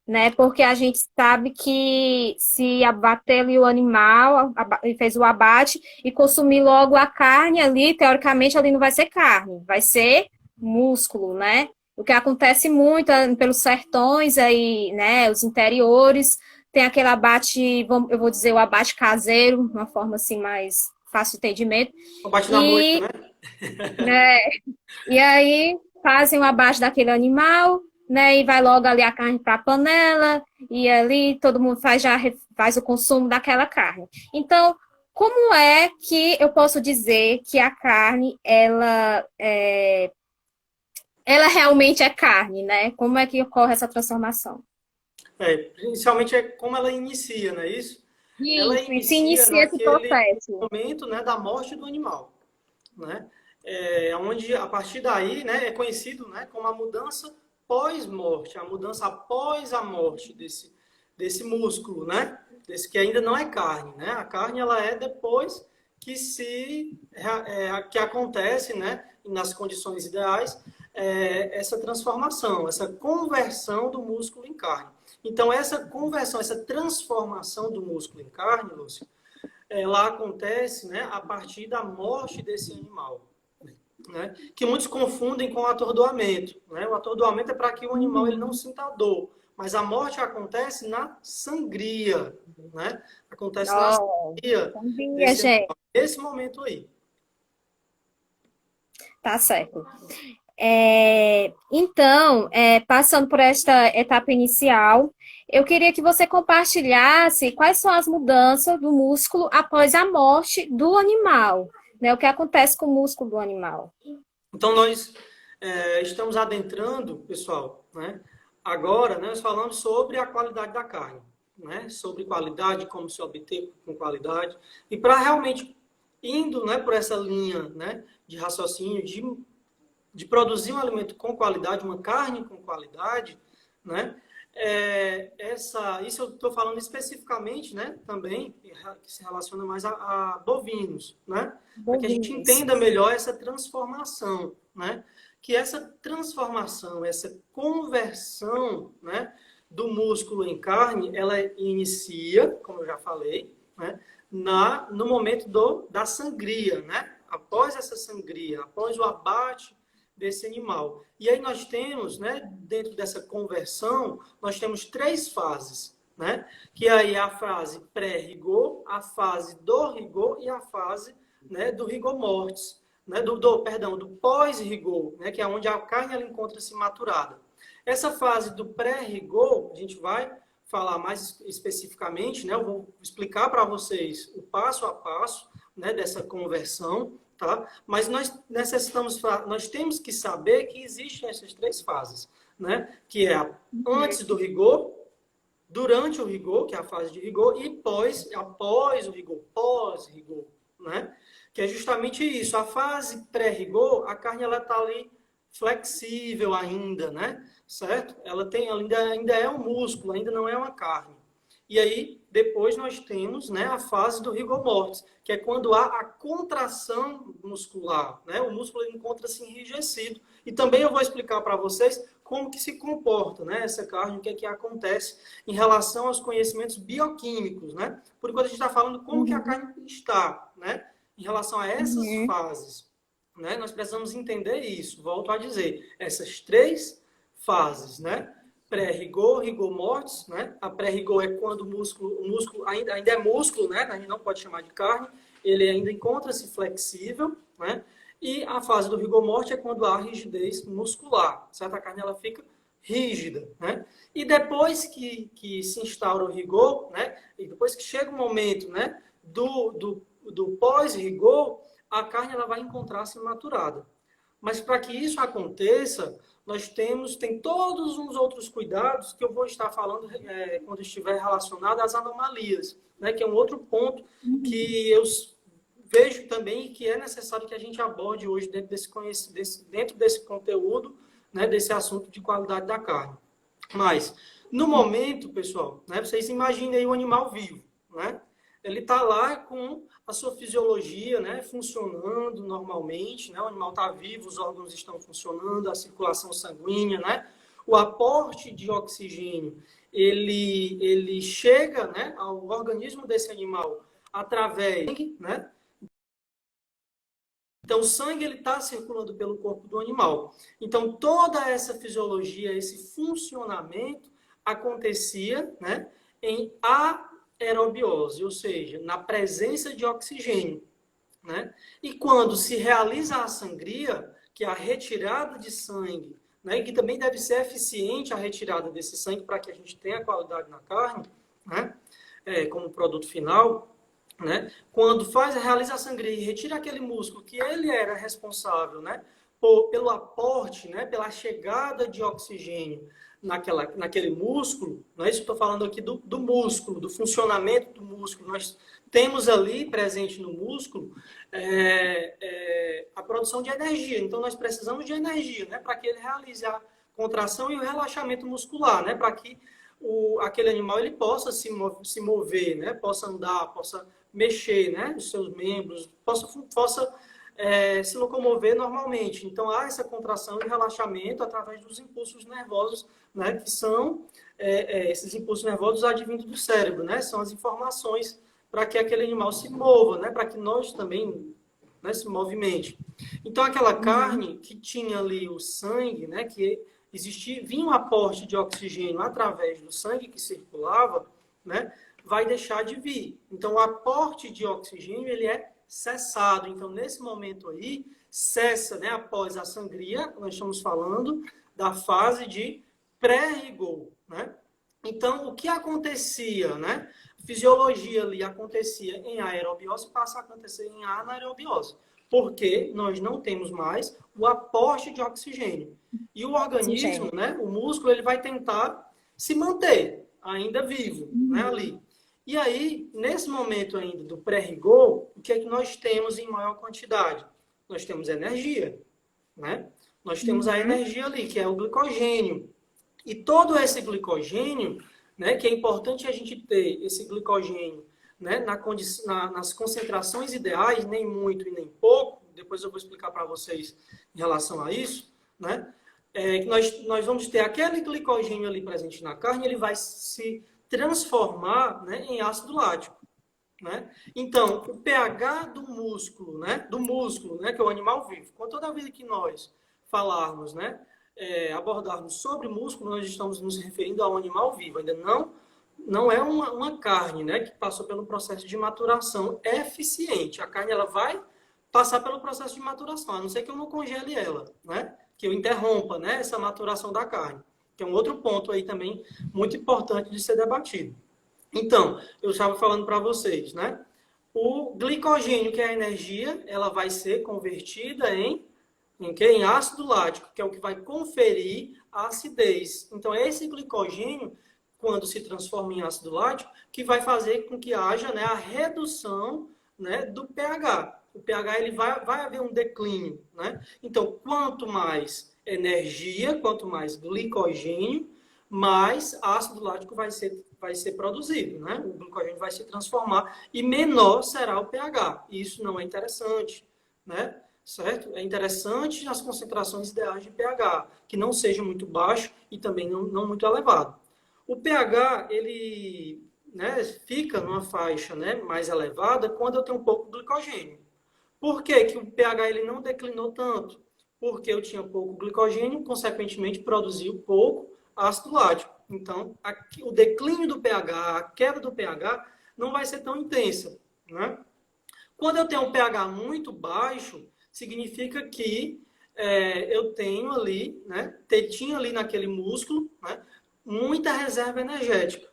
A: né? Porque a gente sabe que se abater ali o animal, fez o abate e consumir logo a carne ali, teoricamente ali não vai ser carne, vai ser músculo, né? O que acontece muito pelos sertões aí, né? Os interiores, tem aquele abate, eu vou dizer o abate caseiro, uma forma assim mais fácil de entendimento.
B: Bate na moita,
A: E,
B: né?
A: né, e aí fazem o abate daquele animal, né? E vai logo ali a carne para a panela, e ali todo mundo faz o consumo daquela carne. Então, como é que eu posso dizer que a carne, ela realmente é carne, né? Como é que ocorre essa transformação?
B: Inicialmente é como ela inicia, não é isso? Ela
A: Isso, e se
B: inicia
A: inicia esse
B: naquele
A: processo.
B: momento, né, da morte do animal, né? Onde a partir daí, né, é conhecido, né, como a mudança pós-morte, a mudança após a morte desse músculo, né? Desse que ainda não é carne, né? A carne ela é depois que acontece, né, nas condições ideais, essa transformação, essa conversão do músculo em carne. Então, essa conversão, essa transformação do músculo em carne, Lúcio, ela acontece, né, a partir da morte desse animal, né, que muitos confundem com o atordoamento. Né? O atordoamento é para que o animal ele não sinta dor, mas a morte acontece na sangria, né? Acontece na sangria desse animal, nesse momento aí.
A: Tá certo. Então, passando por esta etapa inicial, eu queria que você compartilhasse quais são as mudanças do músculo após a morte do animal, né? O que acontece com o músculo do animal.
B: Então, nós estamos adentrando, pessoal, né? Agora, né, nós falamos sobre a qualidade da carne, né? Sobre qualidade, como se obter com qualidade, e para realmente indo, né, por essa linha, né, de raciocínio, de produzir um alimento com qualidade, uma carne com qualidade, né? Isso eu estou falando especificamente, né? Também que se relaciona mais a bovinos, né? Para que a gente entenda melhor essa transformação, né? Que essa transformação, essa conversão, né, do músculo em carne, ela inicia, como eu já falei, né, no momento da sangria, né? Após essa sangria, após o abate desse animal. E aí nós temos, né, dentro dessa conversão, nós temos 3 fases, né? Que aí é a fase pré-rigor, a fase do rigor e a fase, né, do rigor mortis, né, do pós-rigor, né, que é onde a carne ela encontra-se maturada. Essa fase do pré-rigor, a gente vai falar mais especificamente, né? Eu vou explicar para vocês o passo a passo, né, dessa conversão. Tá? Mas nós temos que saber que existem essas 3 fases, né? Que é antes do rigor, durante o rigor, que é a fase de rigor, e após o rigor, pós-rigor, né? Que é justamente isso. A fase pré-rigor, a carne ela está ali flexível ainda, né? Certo? Ela ainda é um músculo, ainda não é uma carne. E aí, depois nós temos, né, a fase do rigor mortis, que é quando há a contração muscular, né? O músculo encontra-se enrijecido. E também eu vou explicar para vocês como que se comporta, né, essa carne, o que é que acontece em relação aos conhecimentos bioquímicos, né? Por enquanto a gente está falando como que a carne está, né? Em relação a essas fases, né? Nós precisamos entender isso. Volto a dizer, essas 3 fases, né? Pré-rigor, rigor mortis, né? A pré-rigor é quando o músculo ainda é músculo, né? A gente não pode chamar de carne, ele ainda encontra-se flexível, né? E a fase do rigor mortis é quando há rigidez muscular, certo? A carne ela fica rígida, né? E depois que se instaura o rigor, né? E depois que chega o momento, né? Do pós-rigor, a carne ela vai encontrar-se maturada. Mas para que isso aconteça, nós tem todos os outros cuidados que eu vou estar falando quando estiver relacionado às anomalias, né? Que é um outro ponto que eu vejo também que é necessário que a gente aborde hoje dentro desse conteúdo, né? Desse assunto de qualidade da carne. Mas, no momento, pessoal, né? Vocês imaginem aí o animal vivo, né? Ele está lá com a sua fisiologia, né, funcionando normalmente, né, o animal está vivo, os órgãos estão funcionando, a circulação sanguínea, né, o aporte de oxigênio, ele chega, né, ao organismo desse animal através, né, então o sangue ele está circulando pelo corpo do animal. Então toda essa fisiologia, esse funcionamento acontecia, né, em aerobiose, ou seja, na presença de oxigênio, né? E quando se realiza a sangria, que é a retirada de sangue, né? E que também deve ser eficiente a retirada desse sangue para que a gente tenha qualidade na carne, né? Como produto final, né? Quando realiza a sangria e retira aquele músculo que ele era responsável, né? Pelo aporte, né? Pela chegada de oxigênio naquele músculo, não é isso que eu estou falando aqui do músculo, do funcionamento do músculo. Nós temos ali presente no músculo a produção de energia. Então, nós precisamos de energia, né, para que ele realize a contração e o relaxamento muscular, né, para que aquele animal ele possa se mover, né, possa andar, possa mexer, né, os seus membros, possa se locomover normalmente. Então, há essa contração e relaxamento através dos impulsos nervosos, né, que são esses impulsos nervosos advindos do cérebro, né, são as informações para que aquele animal se mova, né, para que nós também, né, se movimente. Então, aquela carne que tinha ali o sangue, né, que vinha um aporte de oxigênio através do sangue que circulava, né, vai deixar de vir. Então, o aporte de oxigênio, ele é cessado. Então, nesse momento aí, cessa, né, após a sangria, nós estamos falando da fase de pré-rigor, né? Então, o que acontecia, né? Fisiologia ali acontecia em aerobiose, passa a acontecer em anaerobiose, porque nós não temos mais o aporte de oxigênio. E o organismo, né, o músculo, ele vai tentar se manter ainda vivo, né, ali. E aí, nesse momento ainda do pré-rigor, o que é que nós temos em maior quantidade? Nós temos energia, né? Nós temos a energia ali, que é o glicogênio. E todo esse glicogênio, né, que é importante a gente ter esse glicogênio, né, nas concentrações ideais, nem muito e nem pouco, depois eu vou explicar para vocês em relação a isso, né? Nós vamos ter aquele glicogênio ali presente na carne, ele vai se transformar, né, em ácido lático, né? Então, o pH do músculo, né, que é o animal vivo, com toda a vida que nós falarmos, né, abordarmos sobre músculo, nós estamos nos referindo ao animal vivo, ainda não é uma carne, né, que passou pelo processo de maturação eficiente. A carne, ela vai passar pelo processo de maturação, a não ser que eu não congele ela, né, que eu interrompa, né, essa maturação da carne, que é um outro ponto aí também muito importante de ser debatido. Então, eu estava falando para vocês, né? O glicogênio, que é a energia, ela vai ser convertida em ácido lático, que é o que vai conferir a acidez. Então, é esse glicogênio, quando se transforma em ácido lático, que vai fazer com que haja, né, a redução, né, do pH. O pH, ele vai haver um declínio, né? Então, quanto mais energia, quanto mais glicogênio, mais ácido lático vai ser produzido, né? O glicogênio vai se transformar e menor será o pH. Isso não é interessante, né? Certo? É interessante nas concentrações ideais de pH, que não seja muito baixo e também não muito elevado. O pH, ele, né, fica numa faixa, né, mais elevada quando eu tenho um pouco de glicogênio. Por que que o pH ele não declinou tanto? Porque eu tinha pouco glicogênio, consequentemente produziu pouco ácido lático. Então, o declínio do pH, a queda do pH, não vai ser tão intensa, né? Quando eu tenho um pH muito baixo, significa que eu tenho ali, né, tinha ali naquele músculo, né, muita reserva energética,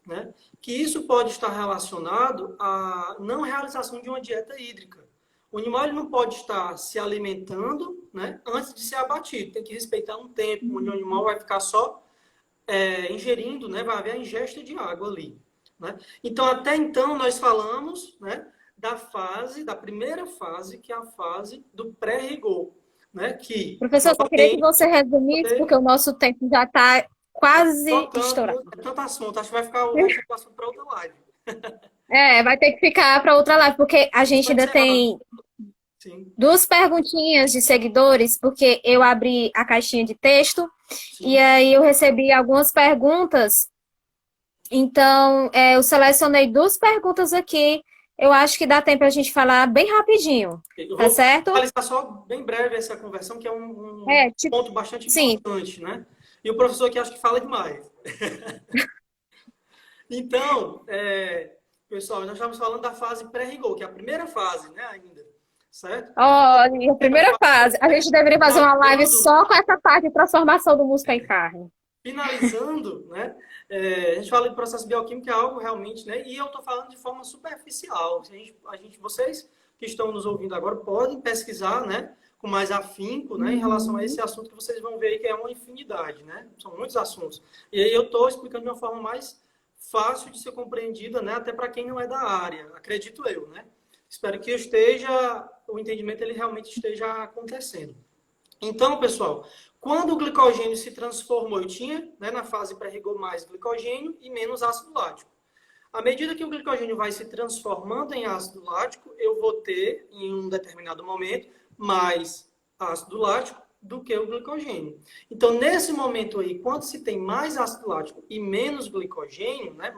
B: né? Que isso pode estar relacionado à não realização de uma dieta hídrica. O animal ele não pode estar se alimentando, né, antes de ser abatido. Tem que respeitar um tempo onde o animal vai ficar só ingerindo, né, vai haver a ingesta de água ali, né? Então, até então, nós falamos, né, da primeira fase, que é a fase do pré-rigor, né? Que
A: Professor, só queria que você resumisse, porque o nosso tempo já está quase estourado.
B: Tanto assunto, acho que vai ficar o assunto para outra live.
A: Vai ter que ficar para outra live, porque a gente ainda tem duas perguntinhas de seguidores, porque eu abri a caixinha de texto. Sim. E aí eu recebi algumas perguntas. Então, eu selecionei duas perguntas aqui. Eu acho que dá tempo a gente falar bem rapidinho. Tá certo?
B: Vou finalizar só bem breve essa conversão, que é um ponto bastante importante, né? E o professor aqui acho que fala demais. Então, pessoal, nós estamos falando da fase pré-rigor, que é a primeira fase, né, ainda. Certo?
A: Olha, a primeira fase. A gente deveria fazer uma live só com essa parte de transformação do músculo em carne.
B: Finalizando, né? A gente fala de processo bioquímico, que é algo realmente, né? E eu estou falando de forma superficial. Vocês que estão nos ouvindo agora podem pesquisar, né? Com mais afinco, né? Em relação a esse assunto que vocês vão ver aí, que é uma infinidade, né? São muitos assuntos. E aí eu estou explicando de uma forma mais fácil de ser compreendida, né? Até para quem não é da área, acredito eu, né? Espero que o entendimento ele realmente esteja acontecendo. Então, pessoal, quando o glicogênio se transformou, eu tinha, né, na fase pré-rigor mais glicogênio e menos ácido lático. À medida que o glicogênio vai se transformando em ácido lático, eu vou ter, em um determinado momento, mais ácido lático do que o glicogênio. Então, nesse momento aí, quando se tem mais ácido lático e menos glicogênio, né,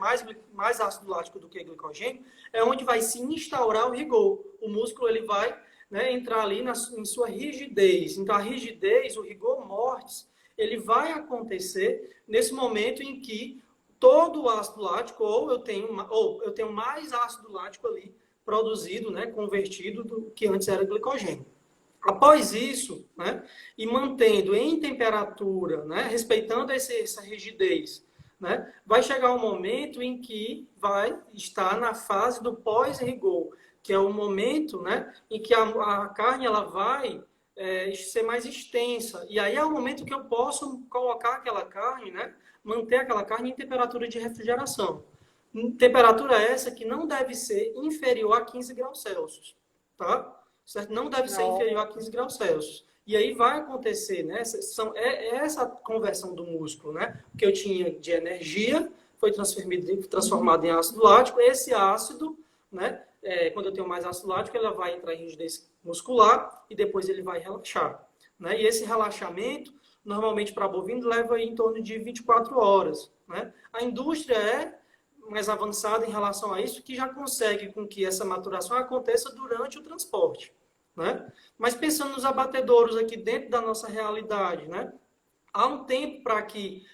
B: mais ácido lático do que glicogênio, é onde vai se instaurar o rigor. O músculo ele vai, né, entrar ali em sua rigidez. Então, a rigidez, o rigor mortis, ele vai acontecer nesse momento em que todo o ácido lático, ou eu tenho mais ácido lático ali produzido, né, convertido do que antes era glicogênio. Após isso, né, e mantendo em temperatura, né, respeitando essa rigidez, né, vai chegar um momento em que vai estar na fase do pós-rigor, que é o momento, né, em que a carne ela vai ser mais extensa. E aí é o momento que eu posso colocar aquela carne, né, manter aquela carne em temperatura de refrigeração. Temperatura essa que não deve ser inferior a 15 graus Celsius, tá? Certo? Não deve ser inferior a 15 graus Celsius. E aí vai acontecer, né? Essa conversão do músculo, né? Que eu tinha de energia foi transformado em ácido lático. Esse ácido, né? Quando eu tenho mais ácido lático, ele vai entrar em rigidez muscular e depois ele vai relaxar, né? E esse relaxamento, normalmente para bovino, leva em torno de 24 horas, né? A indústria é mais avançada em relação a isso, que já consegue com que essa maturação aconteça durante o transporte, né? Mas pensando nos abatedouros aqui dentro da nossa realidade, né? Há um tempo para que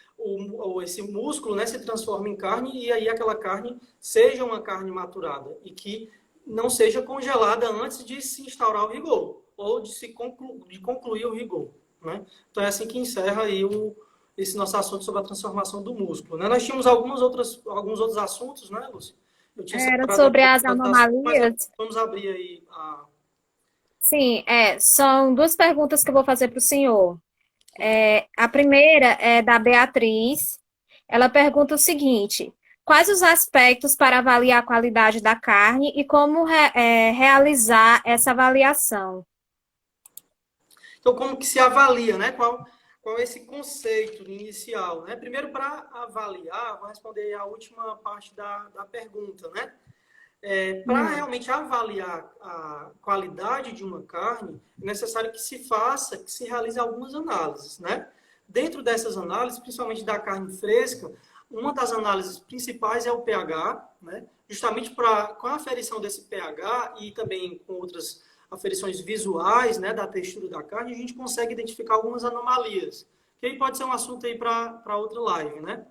B: esse músculo, né, se transforme em carne e aí aquela carne seja uma carne maturada e que não seja congelada antes de se instaurar o rigor ou de concluir o rigor, né? Então é assim que encerra aí esse nosso assunto sobre a transformação do músculo, né? Nós tínhamos alguns outros assuntos, né, Lúcia? Eu tinha
A: Era
B: separado
A: sobre
B: alguns
A: as
B: outros assuntos, mas
A: anomalias.
B: vamos abrir aí
A: Sim, são duas perguntas que eu vou fazer para o senhor. A primeira é da Beatriz. Ela pergunta o seguinte: quais os aspectos para avaliar a qualidade da carne e como realizar essa avaliação?
B: Então, como que se avalia, né? Qual é esse conceito inicial, né? Primeiro, para avaliar, vou responder a última parte da pergunta, né? Para realmente avaliar a qualidade de uma carne, é necessário que se realize algumas análises, né? Dentro dessas análises, principalmente da carne fresca, uma das análises principais é o pH, né? Justamente com a aferição desse pH e também com outras aferições visuais, né, da textura da carne, a gente consegue identificar algumas anomalias. Que aí pode ser um assunto aí para outra live, né?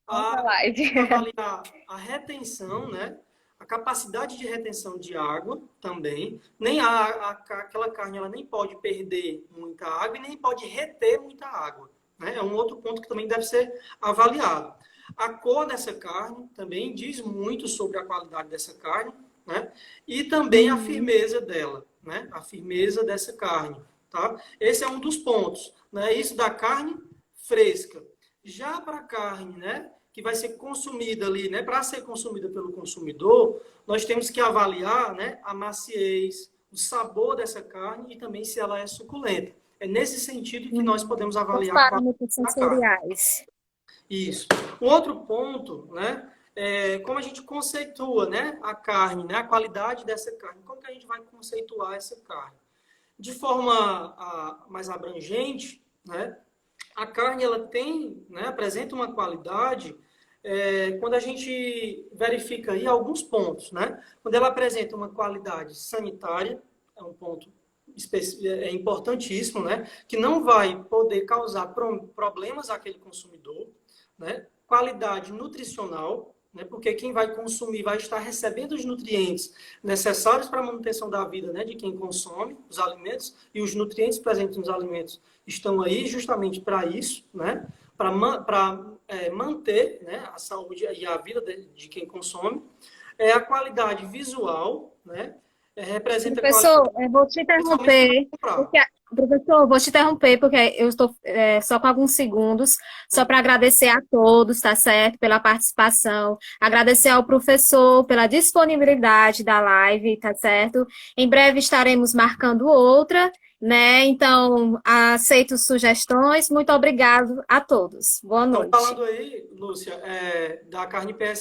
A: Outra live.
B: Avaliar a retenção, né? A capacidade de retenção de água também. Nem aquela carne ela nem pode perder muita água e nem pode reter muita água, né? É um outro ponto que também deve ser avaliado. A cor dessa carne também diz muito sobre a qualidade dessa carne, né? E também a firmeza dela, né? A firmeza dessa carne, tá? Esse é um dos pontos, né? Isso da carne fresca. Já para a carne, né, que vai ser consumida ali, né, para ser consumida pelo consumidor, nós temos que avaliar, né, a maciez, o sabor dessa carne e também se ela é suculenta. É nesse sentido que nós podemos
A: Os
B: avaliar a qualidade
A: parâmetros
B: da carne.
A: sensoriais.
B: Isso. Um outro ponto, né, é como a gente conceitua, né, a carne, né, a qualidade dessa carne. Como que a gente vai conceituar essa carne? De forma mais abrangente, né, a carne ela tem, né, apresenta uma qualidade quando a gente verifica aí alguns pontos, né? Quando ela apresenta uma qualidade sanitária, é um ponto importantíssimo, né? Que não vai poder causar problemas àquele consumidor, né? Qualidade nutricional, né? Porque quem vai consumir vai estar recebendo os nutrientes necessários para a manutenção da vida, né? De quem consome os alimentos e os nutrientes presentes nos alimentos estão aí justamente para isso, né? Para manter, né, a saúde e a vida de quem consome. A qualidade visual, né? Representa a
A: Professor,
B: qualidade,
A: eu vou te
B: principalmente para
A: interromper,
B: comprar.
A: porque, professor, eu vou te interromper, porque eu estou só com alguns segundos, só para agradecer a todos, tá certo, pela participação, agradecer ao professor pela disponibilidade da live, tá certo? Em breve estaremos marcando outra, né? Então, aceito sugestões, muito obrigado a todos. Boa
B: Então,
A: noite.
B: falando aí, Lúcia, da carne PSA,